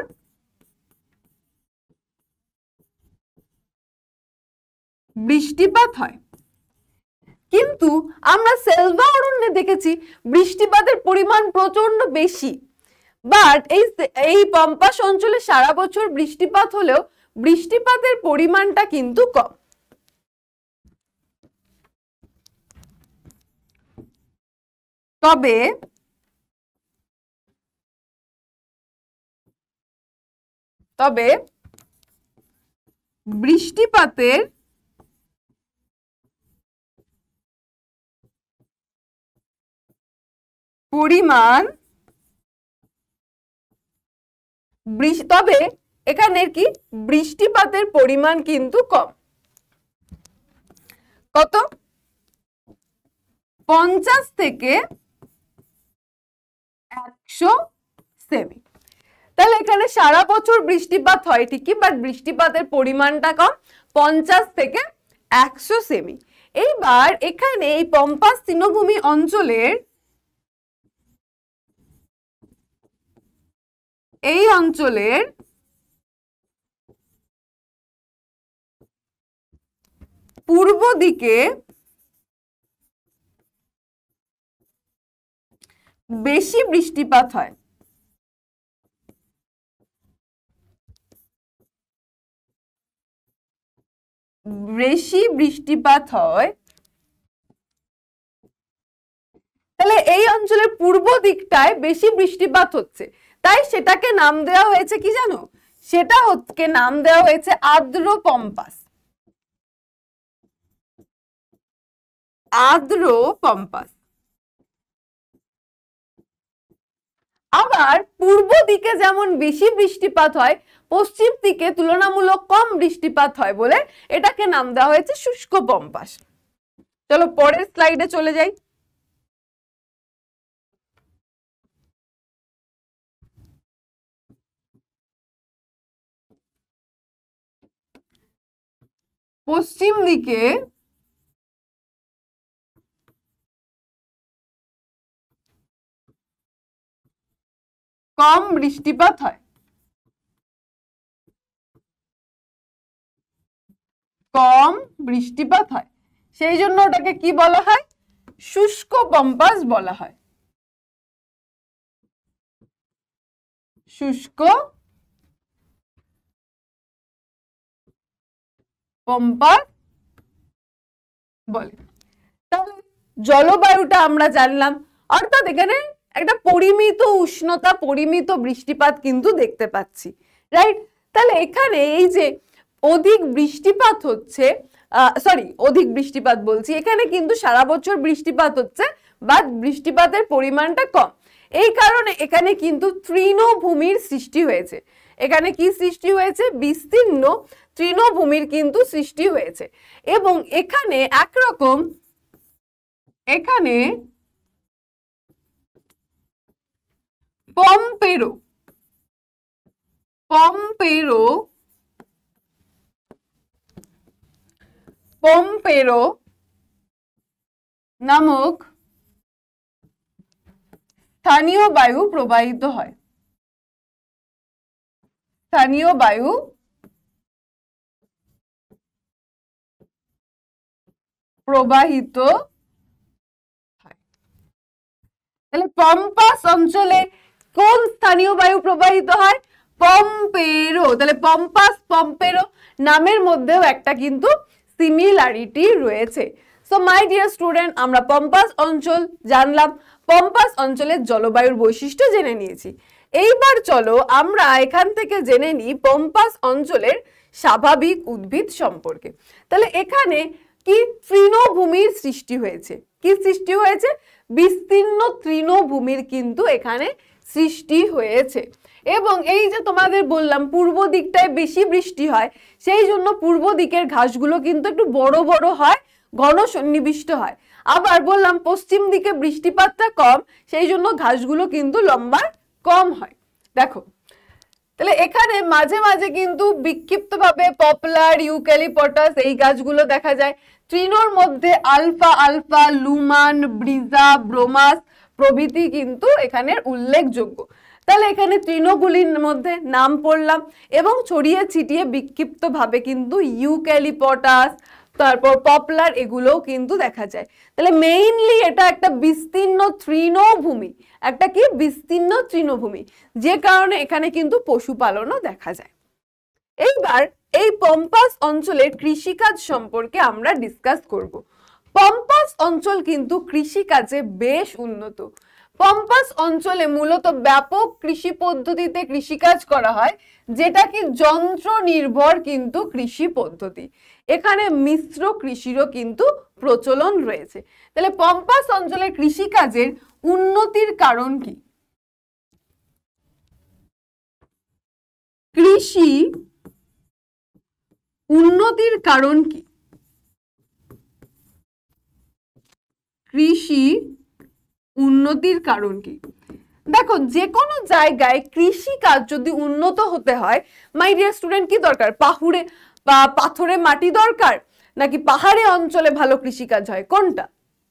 বৃষ্টিপাত হয়, কিন্তু আমরা সেলভা অরণ্যে দেখেছি বৃষ্টিপাতের পরিমাণ প্রচন্ড বেশি। বাট এই পম্পাস অঞ্চলে সারা বছর বৃষ্টিপাত হলেও বৃষ্টিপাতের পরিমাণটা কিন্তু কম। তবে বৃষ্টিপাতের পরিমাণ তবে এখানের কি বৃষ্টিপাতের পরিমাণ কিন্তু কম। কত? 50 থেকে 100 সেমি। তাহলে এখানে সারা বছর বৃষ্টিপাত হয় ঠিকই, বাট বৃষ্টিপাতের পরিমাণটা কম, 50 থেকে 100 সেমি। এইবার এখানে এই পম্পাস তৃণভূমি অঞ্চলের পূর্ব দিকে বেশি বৃষ্টিপাত হয়। বেশি বৃষ্টিপাত হয়, তাহলে এই অঞ্চলের পূর্ব দিকটায় বেশি বৃষ্টিপাত হচ্ছে, তাই সেটাকে নাম দেওয়া হয়েছে কি জানো? সেটা হচ্ছে নাম দেওয়া হয়েছে আর্দ্র পম্পাস। আর্দ্র পম্পাস। আবার পূর্ব দিকে যেমন বেশি বৃষ্টিপাত হয়, পশ্চিম দিকে তুলনামূলক কম বৃষ্টিপাত হয় বলে এটাকে নাম দেওয়া হয়েছে শুষ্ক পম্পাস। চলো পরের স্লাইডে চলে যাই। পশ্চিম দিকে কম বৃষ্টিপাত হয়। কম বৃষ্টিপাত হয়, সেই জন্য ওটাকে কি বলা হয়? শুষ্ক পম্পাস বলা হয়। শুষ্ক পম্পাস বলে। তাহলে জলবায়ুটা আমরা জানলাম, অর্থাৎ এখানে একটা পরিমিত উষ্ণতা, পরিমিত বৃষ্টিপাত কিন্তু দেখতে পাচ্ছি, রাইট? তাহলে এখানে এই যে অধিক বৃষ্টিপাত হচ্ছে, অধিক বৃষ্টিপাত বলছি, এখানে কিন্তু সারা বছর বৃষ্টিপাত হচ্ছে, বাট বৃষ্টিপাতের পরিমাণটা কম। এই কারণে এখানে কিন্তু তৃণভূমির সৃষ্টি হয়েছে। এখানে কি সৃষ্টি হয়েছে? বিস্তীর্ণ তৃণভূমির কিন্তু সৃষ্টি হয়েছে। এবং এখানে একরকম, এখানে পম্পেরো নামক স্থানীয় বায়ু প্রবাহিত হয়। স্থানীয় বায়ু প্রবাহিত হয়। তাহলে পম্পাস অঞ্চলে কোন স্থানীয় বায়ু প্রবাহিত হয়? পম্পেরো। তাহলে পম্পাস, পম্পেরো নামের মধ্যেও একটা কিন্তু সিমিলারিটি রয়েছে। সো মাই ডিয়ার স্টুডেন্ট, আমরা পম্পাস অঞ্চল জানলাম, পম্পাস অঞ্চলের জলবায়ুর বৈশিষ্ট্য জেনে নিয়েছি। এইবার চলো আমরা এখান থেকে জেনে নিই পম্পাস অঞ্চলের স্বাভাবিক উদ্ভিদ সম্পর্কে। তাহলে এখানে কি তৃণভূমির সৃষ্টি হয়েছে? কি সৃষ্টি হয়েছে? বিস্তীর্ণ তৃণভূমির কিন্তু এখানে সৃষ্টি হয়েছে। এবং এই যে তোমাদের বললাম পূর্ব দিকটায় বেশি বৃষ্টি হয়, সেই জন্য পূর্ব দিকের ঘাসগুলো কিন্তু একটু বড় বড় হয়, ঘন সন্নিবিষ্ট হয়। আবার বললাম পশ্চিম দিকে বৃষ্টিপাতটা কম, সেই জন্য ঘাসগুলো কিন্তু লম্বা কম হয়। দেখো, তাহলে এখানে মাঝে মাঝে কিন্তু বিক্ষিপ্তভাবে পপলার, ইউক্যালিপটাস এই গাছগুলো দেখা যায়। তৃণর মধ্যে আলফা আলফা, লুমান, ব্রিজা, ব্রোমাস প্রভৃতি কিন্তু এখানের উল্লেখযোগ্য। তাহলে এখানে তৃণগুলির মধ্যে নাম পড়লাম, এবং ছড়িয়ে ছিটিয়ে বিক্ষিপ্তভাবে কিন্তু ইউক্যালিপটাস, তারপর পপলার এগুলোও কিন্তু দেখা যায়। তাহলে মেইনলি এটা একটা বিস্তীর্ণ তৃণভূমি, একটা কি বিস্তীর্ণ তৃণভূমি, যে কারণে এখানে কিন্তু পশুপালনও দেখা যায়। এইবার এই পম্পাস অঞ্চলের কৃষিকাজ সম্পর্কে আমরা ডিসকাস করব। পম্পাস অঞ্চল কিন্তু কৃষিকাজে বেশ উন্নত। পম্পাস অঞ্চলে মূলত ব্যাপক কৃষি পদ্ধতিতে কৃষিকাজ করা হয়, যেটা কি যন্ত্র নির্ভর কিন্তু কৃষি পদ্ধতি। এখানে মিশ্র কৃষিরও কিন্তু প্রচলন রয়েছে। তাহলে পম্পাস অঞ্চলের কৃষিকাজের উন্নতির কারণ কি? কৃষি উন্নতির কারণ কি? কৃষি উন্নতির কারণ কি? দেখো যে কোনো জায়গায় কৃষি কাজ যদি উন্নত হতে হয়, মাই ডিয়ার স্টুডেন্ট, কি দরকার? পাহুড়ে বা পাথরে মাটি দরকার, নাকি পাহাড়ি অঞ্চলে ভালো কৃষিকাজ হয়? কোনটা?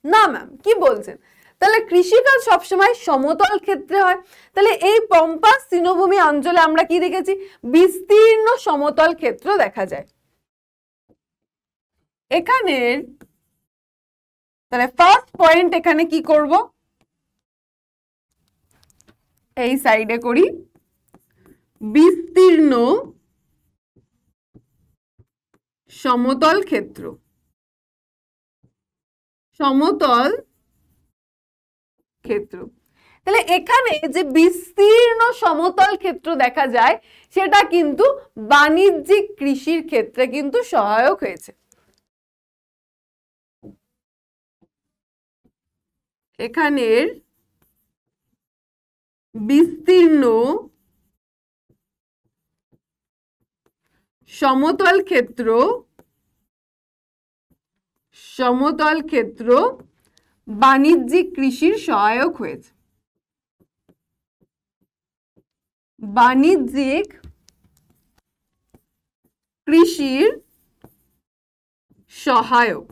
না ম্যাম, কি বলছেন? তাহলে কৃষিকাজ সবসময় সমতল ক্ষেত্রে হয়। তাহলে এই পম্পাস তৃণভূমি অঞ্চলে আমরা কি দেখেছি? বিস্তীর্ণ সমতল ক্ষেত্র দেখা যায়। এখানে তাহলে ফার্স্ট পয়েন্ট এখানে কি করব? এই সাইডে করি, বিস্তীর্ণ সমতল ক্ষেত্র। সমতল ক্ষেত্র, তাহলে এখানে যে বিস্তীর্ণ সমতল ক্ষেত্র দেখা যায় সেটা কিন্তু বাণিজ্যিক কৃষির ক্ষেত্রে কিন্তু সহায়ক হয়েছে। এখানের বিস্তীর্ণ সমতল ক্ষেত্র বাণিজ্যিক কৃষির সহায়ক হয়েছে। বাণিজ্যিক কৃষির সহায়ক।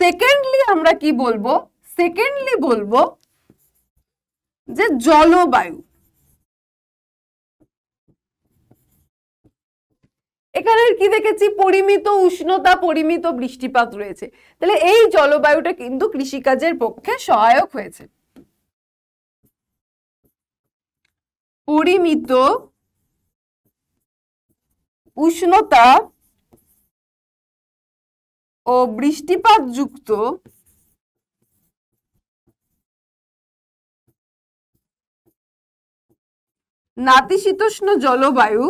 সেকেন্ডলি আমরা কি বলবো? সেকেন্ডলি বলবো যে জলবায়ু। এখানে কি দেখেছি? পরিমিত উষ্ণতা, পরিমিত বৃষ্টিপাত রয়েছে। তাহলে এই জলবায়ুটা কিন্তু কৃষিকাজের পক্ষে সহায়ক হয়েছে। পরিমিত উষ্ণতা ও বৃষ্টিপাত যুক্ত নাতিশীতোষ্ণ জলবায়ু,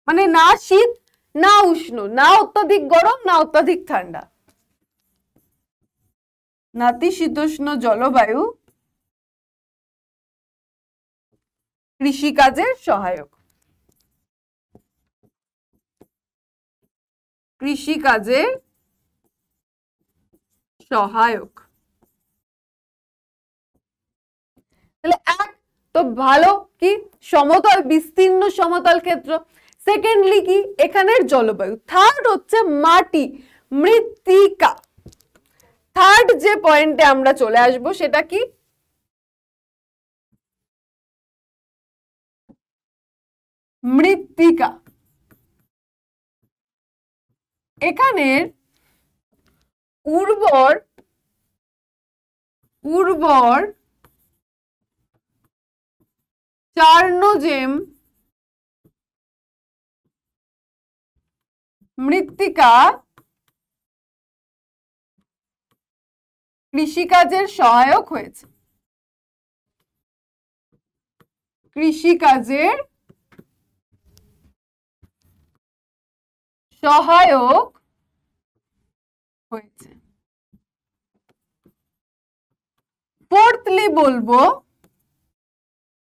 মানে না শীত না উষ্ণ, না অত্যাধিক গরম না অত্যাধিক ঠান্ডা, নাতিশীতোষ্ণ জলবায়ু কৃষিকাজের সহায়ক। কৃষিকাজের সহায়ক। তাহলে এক তো ভালো কি সমতল, বিস্তীর্ণ সমতল ক্ষেত্র। সেকেন্ডলি কি? এখানের জলবায়ু। থার্ড হচ্ছে মাটি, মৃত্তিকা। থার্ড যে পয়েন্টে আমরা চলে আসবো সেটা কি? মৃত্তিকা। এখানের উর্বর চার্নোজেম মৃত্তিকা কৃষিকাজের সহায়ক হয়েছে। কৃষিকাজের সহায়ক হয়েছে। ফোর্থলি বলবো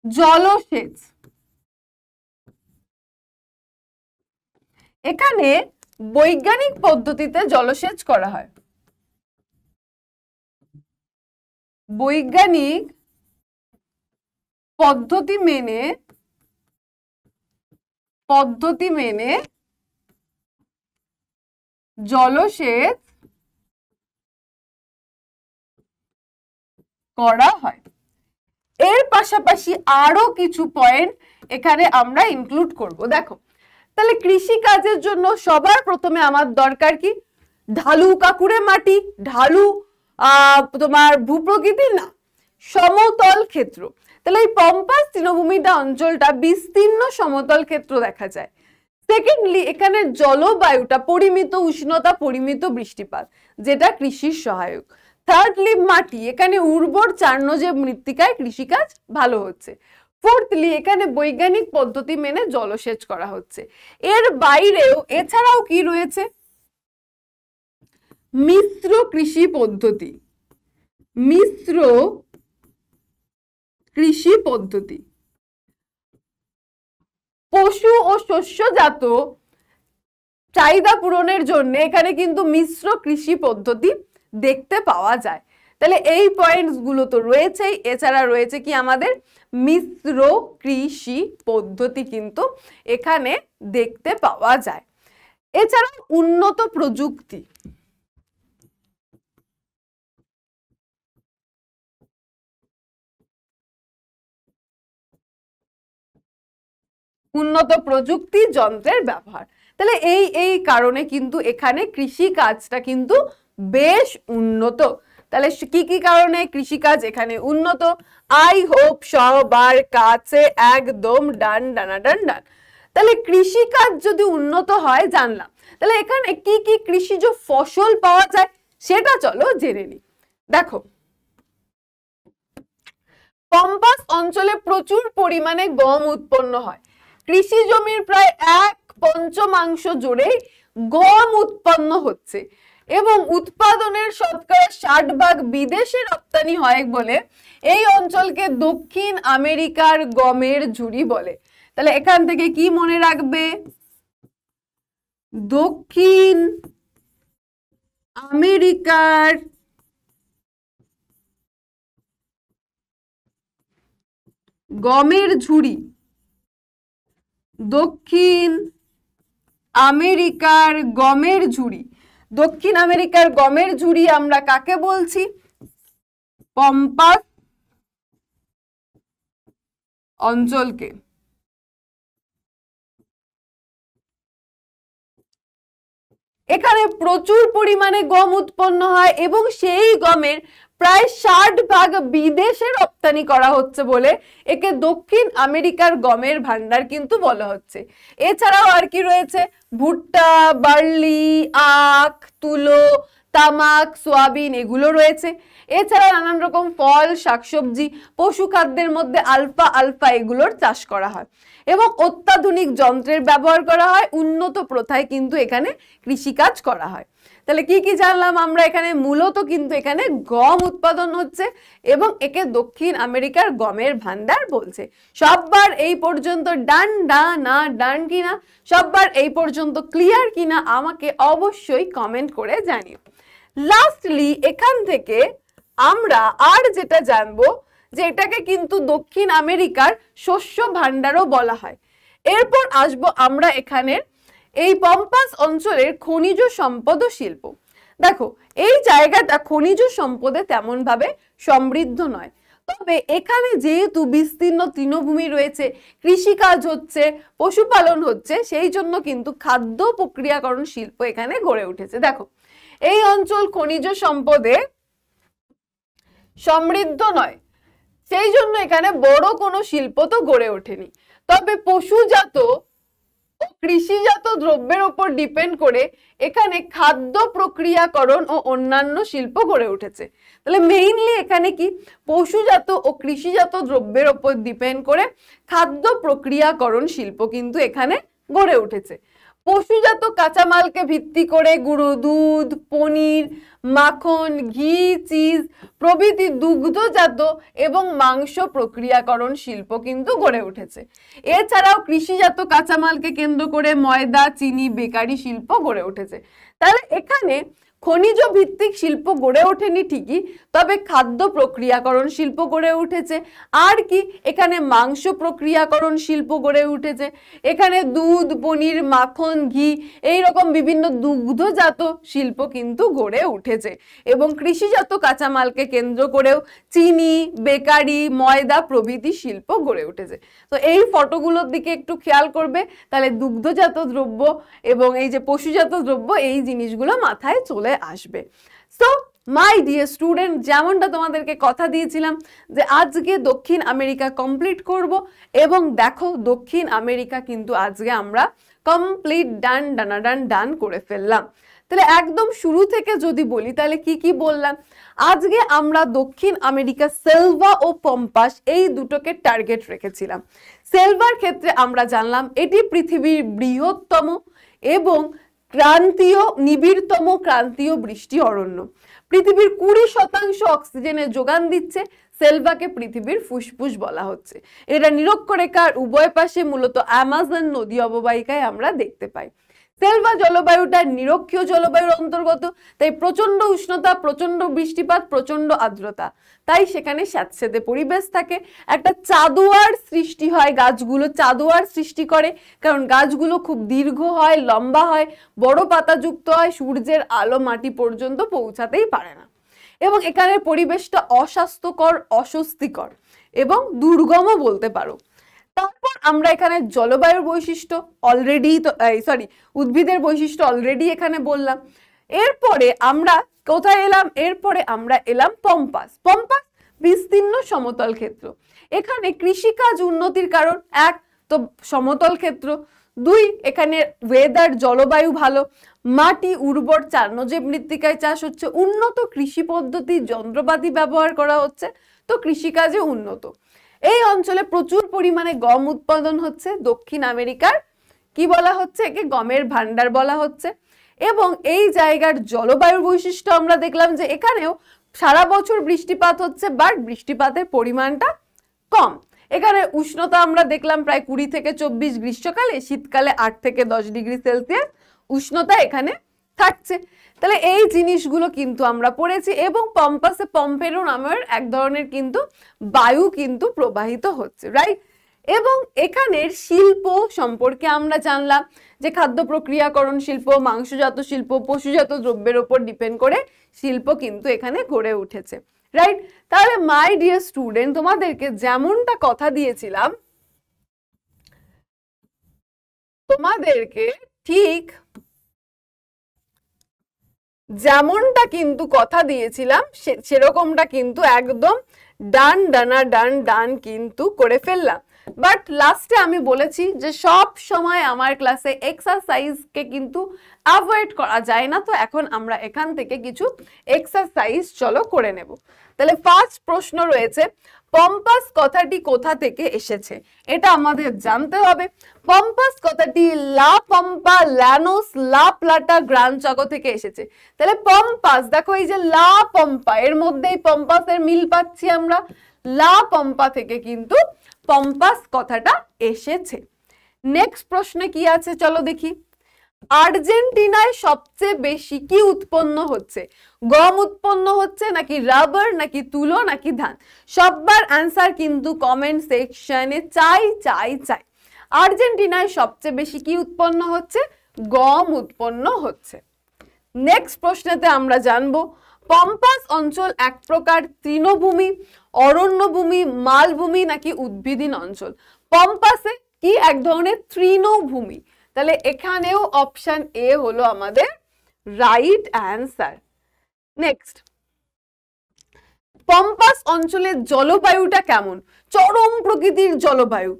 জলসেচ। এখানে বৈজ্ঞানিক পদ্ধতিতে জলসেচ করা হয়। বৈজ্ঞানিক পদ্ধতি মেনে জলসেচ করা হয়। এর পাশাপাশি আরো কিছু পয়েন্ট এখানে আমরা ইনক্লুড করব। দেখো, তাহলে কৃষি কাজের জন্য সবার প্রথমে আমার দরকার কি? ঢালু কাকুরে মাটি, ঢালু তোমার ভূপ্রকৃতি না, সমতল ক্ষেত্র। তাহলে এই পম্পাস তৃণভূমিটা অঞ্চলটা বিস্তীর্ণ সমতল ক্ষেত্র দেখা যায়। সেকেন্ডলি এখানে জলবায়ুটা পরিমিত উষ্ণতা, পরিমিত বৃষ্টিপাত, যেটা কৃষির সহায়ক। থার্ডলি মাটি, এখানে উর্বর চার্নোজেম মৃত্তিকায় কৃষিকাজ ভালো হচ্ছে। ফোর্থলি এখানে বৈজ্ঞানিক পদ্ধতি মেনে জলসেচ করা হচ্ছে। এর বাইরেও এছাড়াও কি রয়েছে? মিশ্র কৃষি পদ্ধতি। মিশ্র কৃষি পদ্ধতি, পশু ও শস্যজাত চাহিদা পূরণের জন্য এখানে কিন্তু মিশ্র কৃষি পদ্ধতি দেখতে পাওয়া যায়। তাহলে এই পয়েন্টস গুলো তো রয়েছেই, এছাড়া রয়েছে কি আমাদের মিশ্র কৃষি পদ্ধতি কিন্তু এখানে দেখতে পাওয়া যায়। এছাড়া উন্নত প্রযুক্তি, উন্নত প্রযুক্তি যন্ত্রের ব্যবহার। তাহলে এই কারণে কিন্তু এখানে কৃষি কাজটা কিন্তু বেশ উন্নত। তাহলে কি কি কারণে কৃষিকাজ এখানে উন্নত? আই হোপ সবার কাছে একদম ডান ডানাডান ডান। তাহলে কৃষিকাজ যদি উন্নত হয় জানলাম, তাহলে এখানে কি কি কৃষিজ ফসল পাওয়া যায় সেটা চলো জেনে নিই। দেখো, পম্পাস অঞ্চলে প্রচুর পরিমাণে গম উৎপন্ন হয়। কৃষি জমির প্রায় 1/5 জুড়ে গম উৎপন্ন হচ্ছে এবং উৎপাদনের শতকরা 60% বিদেশে রপ্তানি হয় বলে এই অঞ্চলকে দক্ষিণ আমেরিকার গমের ঝুড়ি বলে। তাহলে এখান থেকে কি মনে রাখবে? দক্ষিণ আমেরিকার গমের ঝুড়ি, দক্ষিণ আমেরিকার গমের ঝুড়ি। দক্ষিণ আমেরিকার গমের ঝুড়ি আমরা কাকে বলছি? পম্পাস অঞ্চলকে। এখানে প্রচুর পরিমাণে গম উৎপন্ন হয় এবং সেই গমের প্রায় 60% বিদেশে রপ্তানি করা হচ্ছে বলে একে দক্ষিণ আমেরিকার গমের ভান্ডার কিন্তু বলা হচ্ছে। এছাড়াও আর কি রয়েছে? ভুট্টা, বার্লি, আখ, তুলো, তামাক, সোয়াবিন এগুলো রয়েছে। এছাড়া নানান রকম ফল, শাকসবজি, পশু খাদ্যের মধ্যে আলফা এগুলোর চাষ করা হয় এবং অত্যাধুনিক যন্ত্রের ব্যবহার করা হয়। উন্নত প্রথায় কিন্তু এখানে কৃষিকাজ করা হয়। তাহলে কি কি জানলাম আমরা? এখানে মূলত কিন্তু এখানে গম উৎপাদন হচ্ছে এবং একে দক্ষিণ আমেরিকার গমের ভান্ডার বলছে। সববার এই পর্যন্ত ডান না ডান কিনা, সববার এই পর্যন্ত ক্লিয়ার কিনা আমাকে অবশ্যই কমেন্ট করে জানিও। লাস্টলি এখান থেকে আমরা আর যেটা জানবো যে এটাকে কিন্তু দক্ষিণ আমেরিকার শস্য ভান্ডারও বলা হয়। এরপর আসবো আমরা এখানের এই পম্পাস অঞ্চলের খনিজ সম্পদ ও শিল্প। দেখো, এই জায়গাটা খনিজ সম্পদে তেমন ভাবে সমৃদ্ধ নয়, তবে এখানে যেহেতু বিস্তীর্ণ তৃণভূমি রয়েছে, কৃষিকাজ হচ্ছে, পশুপালন হচ্ছে, সেই জন্য কিন্তু খাদ্য প্রক্রিয়াকরণ শিল্প এখানে গড়ে উঠেছে। দেখো, এই অঞ্চল খনিজ সম্পদে সমৃদ্ধ নয়, সেই জন্য এখানে বড় কোনো শিল্প তো গড়ে ওঠেনি, তবে পশুজাত ও কৃষিজাত দ্রব্যের উপর ডিপেন্ড করে এখানে খাদ্য প্রক্রিয়াকরণ ও অন্যান্য শিল্প গড়ে উঠেছে। তাহলে মেইনলি এখানে কি পশুজাত ও কৃষিজাত দ্রব্যের উপর ডিপেন্ড করে খাদ্য প্রক্রিয়াকরণ শিল্প কিন্তু এখানে গড়ে উঠেছে। পশুজাত কাঁচামালকে ভিত্তি করে গুঁড়ো দুধ, পনির, মাখন, ঘি, চিজ প্রভৃতি দুগ্ধজাত এবং মাংস প্রক্রিয়াকরণ শিল্প কিন্তু গড়ে উঠেছে। এছাড়াও কৃষিজাত কাঁচামালকে কেন্দ্র করে ময়দা, চিনি, বেকারি শিল্প গড়ে উঠেছে। তাহলে এখানে খনিজ ভিত্তিক শিল্প গড়ে ওঠেনি ঠিকই, তবে খাদ্য প্রক্রিয়াকরণ শিল্প গড়ে উঠেছে। আর কি, এখানে মাংস প্রক্রিয়াকরণ শিল্প গড়ে উঠেছে। এখানে দুধ, পনির, মাখন, ঘি এইরকম বিভিন্ন দুগ্ধজাত শিল্প কিন্তু গড়ে উঠেছে এবং কৃষিজাত কাঁচামালকে কেন্দ্র করেও চিনি, বেকারি, ময়দা প্রভৃতি শিল্প গড়ে উঠেছে। তো এই ফটোগুলোর দিকে একটু খেয়াল করবে, তাহলে দুগ্ধজাত দ্রব্য এবং এই যে পশুজাত দ্রব্য এই জিনিসগুলো মাথায় চলে আসবে। সো মাই ডিয়ার স্টুডেন্ট, যেমনটা তোমাদেরকে কথা দিয়েছিলাম যে আজকে দক্ষিণ আমেরিকা কমপ্লিট করব এবং দেখো দক্ষিণ আমেরিকা কিন্তু আজকে আমরা কমপ্লিট ডান করে ফেললাম। তাহলে একদম শুরু থেকে যদি বলি তাহলে কি কি বললাম? আজকে আমরা দক্ষিণ আমেরিকা সেলভা ও পম্পাস এই দুটোকে টার্গেট রেখেছিলাম। সেলভার ক্ষেত্রে আমরা জানলাম এটি পৃথিবীর বৃহত্তম এবং নিবিড়তম ক্রান্তীয় বৃষ্টি অরণ্য। পৃথিবীর 20% অক্সিজেনের যোগান দিচ্ছে। সেলভাকে পৃথিবীর ফুসফুস বলা হচ্ছে। এটা নিরক্ষরেখার উভয় পাশে মূলত অ্যামাজন নদী অববাহিকায় আমরা দেখতে পাই। সেলভা জলবায়ুটা নিরক্ষীয় জলবায়ুর অন্তর্গত, তাই প্রচন্ড উষ্ণতা, প্রচন্ড বৃষ্টিপাত, প্রচন্ড আর্দ্রতা, তাই সেখানে স্যাঁতসেঁতে পরিবেশ থাকে। একটা চাদোয়ার সৃষ্টি হয়, গাছগুলো চাদোয়ার সৃষ্টি করে, কারণ গাছগুলো খুব দীর্ঘ হয়, লম্বা হয়, বড় পাতাযুক্ত হয়, সূর্যের আলো মাটি পর্যন্ত পৌঁছাতেই পারে না, এবং এখানের পরিবেশটা অস্বাস্থ্যকর, অস্বস্তিকর এবং দুর্গমও বলতে পারো। তারপর আমরা এখানে জলবায়ুর বৈশিষ্ট্য অলরেডি, উদ্ভিদের বৈশিষ্ট্য অলরেডি এখানে বললাম। এরপরে আমরা কোথায় এলাম? এরপরে আমরা এলাম পম্পাস। পম্পাস বিস্তীর্ণ সমতল ক্ষেত্র। এখানে কৃষিকাজ উন্নতির কারণ, এক তো সমতল ক্ষেত্র, দুই এখানে ওয়েদার জলবায়ু ভালো, মাটি উর্বর, চার নজেব মৃত্তিকায় চাষ হচ্ছে, উন্নত কৃষি পদ্ধতি, যন্ত্রপাতি ব্যবহার করা হচ্ছে, তো কৃষিকাজে উন্নত। এই অঞ্চলে প্রচুর পরিমাণে গম উৎপাদন হচ্ছে। দক্ষিণ আমেরিকার কি বলা হচ্ছে? একে গমের ভান্ডার বলা হচ্ছে। এবং এই জায়গার জলবায়ুর বৈশিষ্ট্য আমরা দেখলাম যে এখানেও সারা বছর বৃষ্টিপাত হচ্ছে, বাট বৃষ্টিপাতের পরিমাণটা কম। এখানে উষ্ণতা আমরা দেখলাম প্রায় 20 থেকে 24, গ্রীষ্মকালে, শীতকালে 8 থেকে 10 ডিগ্রি সেলসিয়াস উষ্ণতা এখানে থাকছে। তাহলে এই জিনিসগুলো কিন্তু আমরা পড়েছি, এবং পম্পাসে পম্পেরো নামের এক ধরনের কিন্তু বায়ু কিন্তু প্রবাহিত হচ্ছে, রাইট। এবং এখানের শিল্প সম্পর্কে আমরা জানলাম যে খাদ্য প্রক্রিয়াকরণ শিল্প, মাংসজাত শিল্প, পশুজাত দ্রব্যের উপর ডিপেন্ড করে শিল্প কিন্তু এখানে গড়ে উঠেছে, রাইট। তাহলে মাই ডিয়ার স্টুডেন্ট, তোমাদেরকে যেমনটা কথা দিয়েছিলাম, তোমাদেরকে ঠিক যেমনটা কিন্তু কথা দিয়েছিলাম সেরকমটা কিন্তু একদম ডান ডানা ডান ডান কিন্তু করে ফেললাম। বাট লাস্টে আমি বলেছি যে সব সময় আমার ক্লাসে এক্সারসাইজকে কিন্তু অ্যাভয়েড করা যায় না, তো এখন আমরা এখান থেকে কিছু এক্সারসাইজ চলো করে নেব। তাহলে ফার্স্ট প্রশ্ন রয়েছে, পম্পাস কথাটি কোথা থেকে এসেছে? এটা আমাদের জানতে হবে। পম্পাস কথাটি লা পম্পা, ল্যানোস, লা প্লাটা গ্রানচাকো থেকে এসেছে। তাহলে পম্পাস, দেখো এই যে লা পম্পা, এর মধ্যেই পম্পাসের মিল পাচ্ছি আমরা। লা পম্পা থেকে কিন্তু পম্পাস কথাটা এসেছে। নেক্সট প্রশ্নে কি আছে চলো দেখি। আর্জেন্টিনায় সবচেয়ে বেশি কি উৎপন্ন হচ্ছে? গম উৎপন্ন হচ্ছে, নাকি রাবার, নাকি তুলো, নাকি ধান? সববার অ্যান্সার কিন্তু কমেন্ট সেকশনে চাই চাই চাই। আর্জেন্টিনায় সবচেয়ে বেশি কি উৎপন্ন হচ্ছে? গম উৎপন্ন হচ্ছে। নেক্সট প্রশ্নেতে আমরা জানবো, পম্পাস অঞ্চল এক প্রকার তৃণভূমি, অরণ্যভূমি, মালভূমি, নাকি উদ্ভিদীন অঞ্চল? পম্পাসে কি এক ধরনের তৃণভূমি। তাহলে এখানেও অপশন এ হলো আমাদের রাইট অ্যান্সার। নেক্সট, পম্পাস অঞ্চলের জলবায়ুটা কেমন? চরম প্রকৃতির জলবায়ু,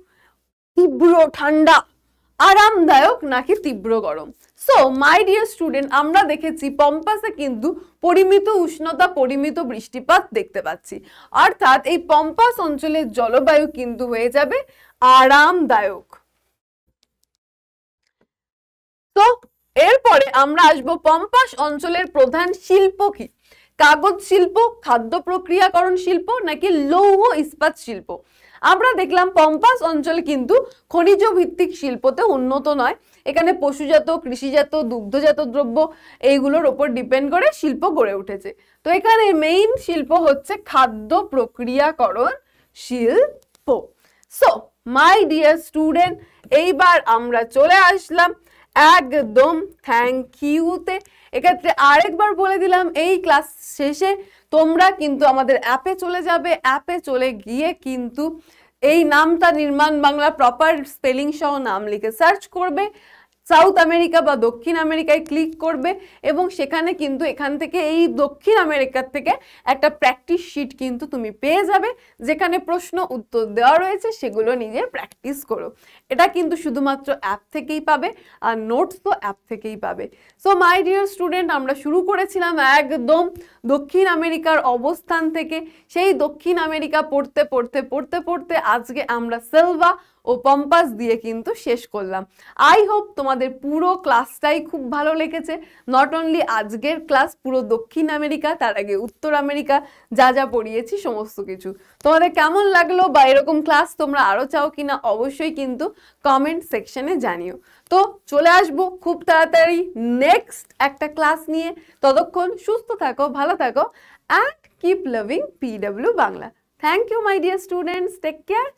তীব্র ঠান্ডা, আরামদায়ক, নাকি তীব্র গরম? সো মাই ডিয়ার স্টুডেন্ট, আমরা দেখেছি পম্পাসে কিন্তু পরিমিত উষ্ণতা, পরিমিত বৃষ্টিপাত দেখতে পাচ্ছি, অর্থাৎ এই পম্পাস অঞ্চলের জলবায়ু কিন্তু হয়ে যাবে আরামদায়ক। তো এরপরে আমরা আসবো পম্পাস অঞ্চলের প্রধান শিল্প কি? কাগজ শিল্প, খাদ্য প্রক্রিয়াকরণ শিল্প, নাকি লৌহ ইস্পাত শিল্প? আমরা দেখলাম পম্পাস অঞ্চল কিন্তু খনিজ ভিত্তিক শিল্পতে উন্নত নয়। এখানে পশুজাত, কৃষিজাত, দুগ্ধজাত দ্রব্য এইগুলোর উপর ডিপেন্ড করে শিল্প গড়ে উঠেছে। তো এখানে মেইন শিল্প হচ্ছে খাদ্য প্রক্রিয়াকরণ শিল্প। সো মাই ডিয়ার স্টুডেন্ট, এইবার আমরা চলে আসলাম একদম থ্যাংক ইউতে। এক্ষেত্রে আরেকবার বলে দিলাম, এই ক্লাস শেষে তোমরা কিন্তু আমাদের অ্যাপে চলে যাবে, অ্যাপে চলে গিয়ে কিন্তু এই নামটা নির্মাণ বাংলা প্রপার স্পেলিং সহ নাম লিখে সার্চ করবে, সাউথ আমেরিকা বা দক্ষিণ আমেরিকায় ক্লিক করবে, এবং সেখানে কিন্তু এখান থেকে এই দক্ষিণ আমেরিকার থেকে একটা প্র্যাকটিস শিট কিন্তু তুমি পেয়ে যাবে, যেখানে প্রশ্ন উত্তর দেওয়া রয়েছে, সেগুলো নিজে প্র্যাকটিস করো। এটা কিন্তু শুধুমাত্র অ্যাপ থেকেই পাবে, আর নোটস তো অ্যাপ থেকেই পাবে। সো মাই ডিয়ার স্টুডেন্ট, আমরা শুরু করেছিলাম একদম দক্ষিণ আমেরিকার অবস্থান থেকে। সেই দক্ষিণ আমেরিকা পড়তে পড়তে পড়তে পড়তে আজকে আমরা সেলভা ও পম্পাস দিয়ে কিন্তু শেষ করলাম। আই হোপ তোমাদের পুরো ক্লাসটাই খুব ভালো লেগেছে। নট অনলি আজকের ক্লাস, পুরো দক্ষিণ আমেরিকা, তার আগে উত্তর আমেরিকা যা যা পড়িয়েছি সমস্ত কিছু। তোমাদের কেমন লাগলো বা এরকম ক্লাস তোমরা আরো চাও কিনা অবশ্যই কিন্তু কমেন্ট সেকশনে জানিও। তো চলে আসবো খুব তাড়াতাড়ি নেক্সট একটা ক্লাস নিয়ে। ততক্ষণ সুস্থ থাকো, ভালো থাকো, and keep loving PW Bangla. Thank you, my dear students. Take care.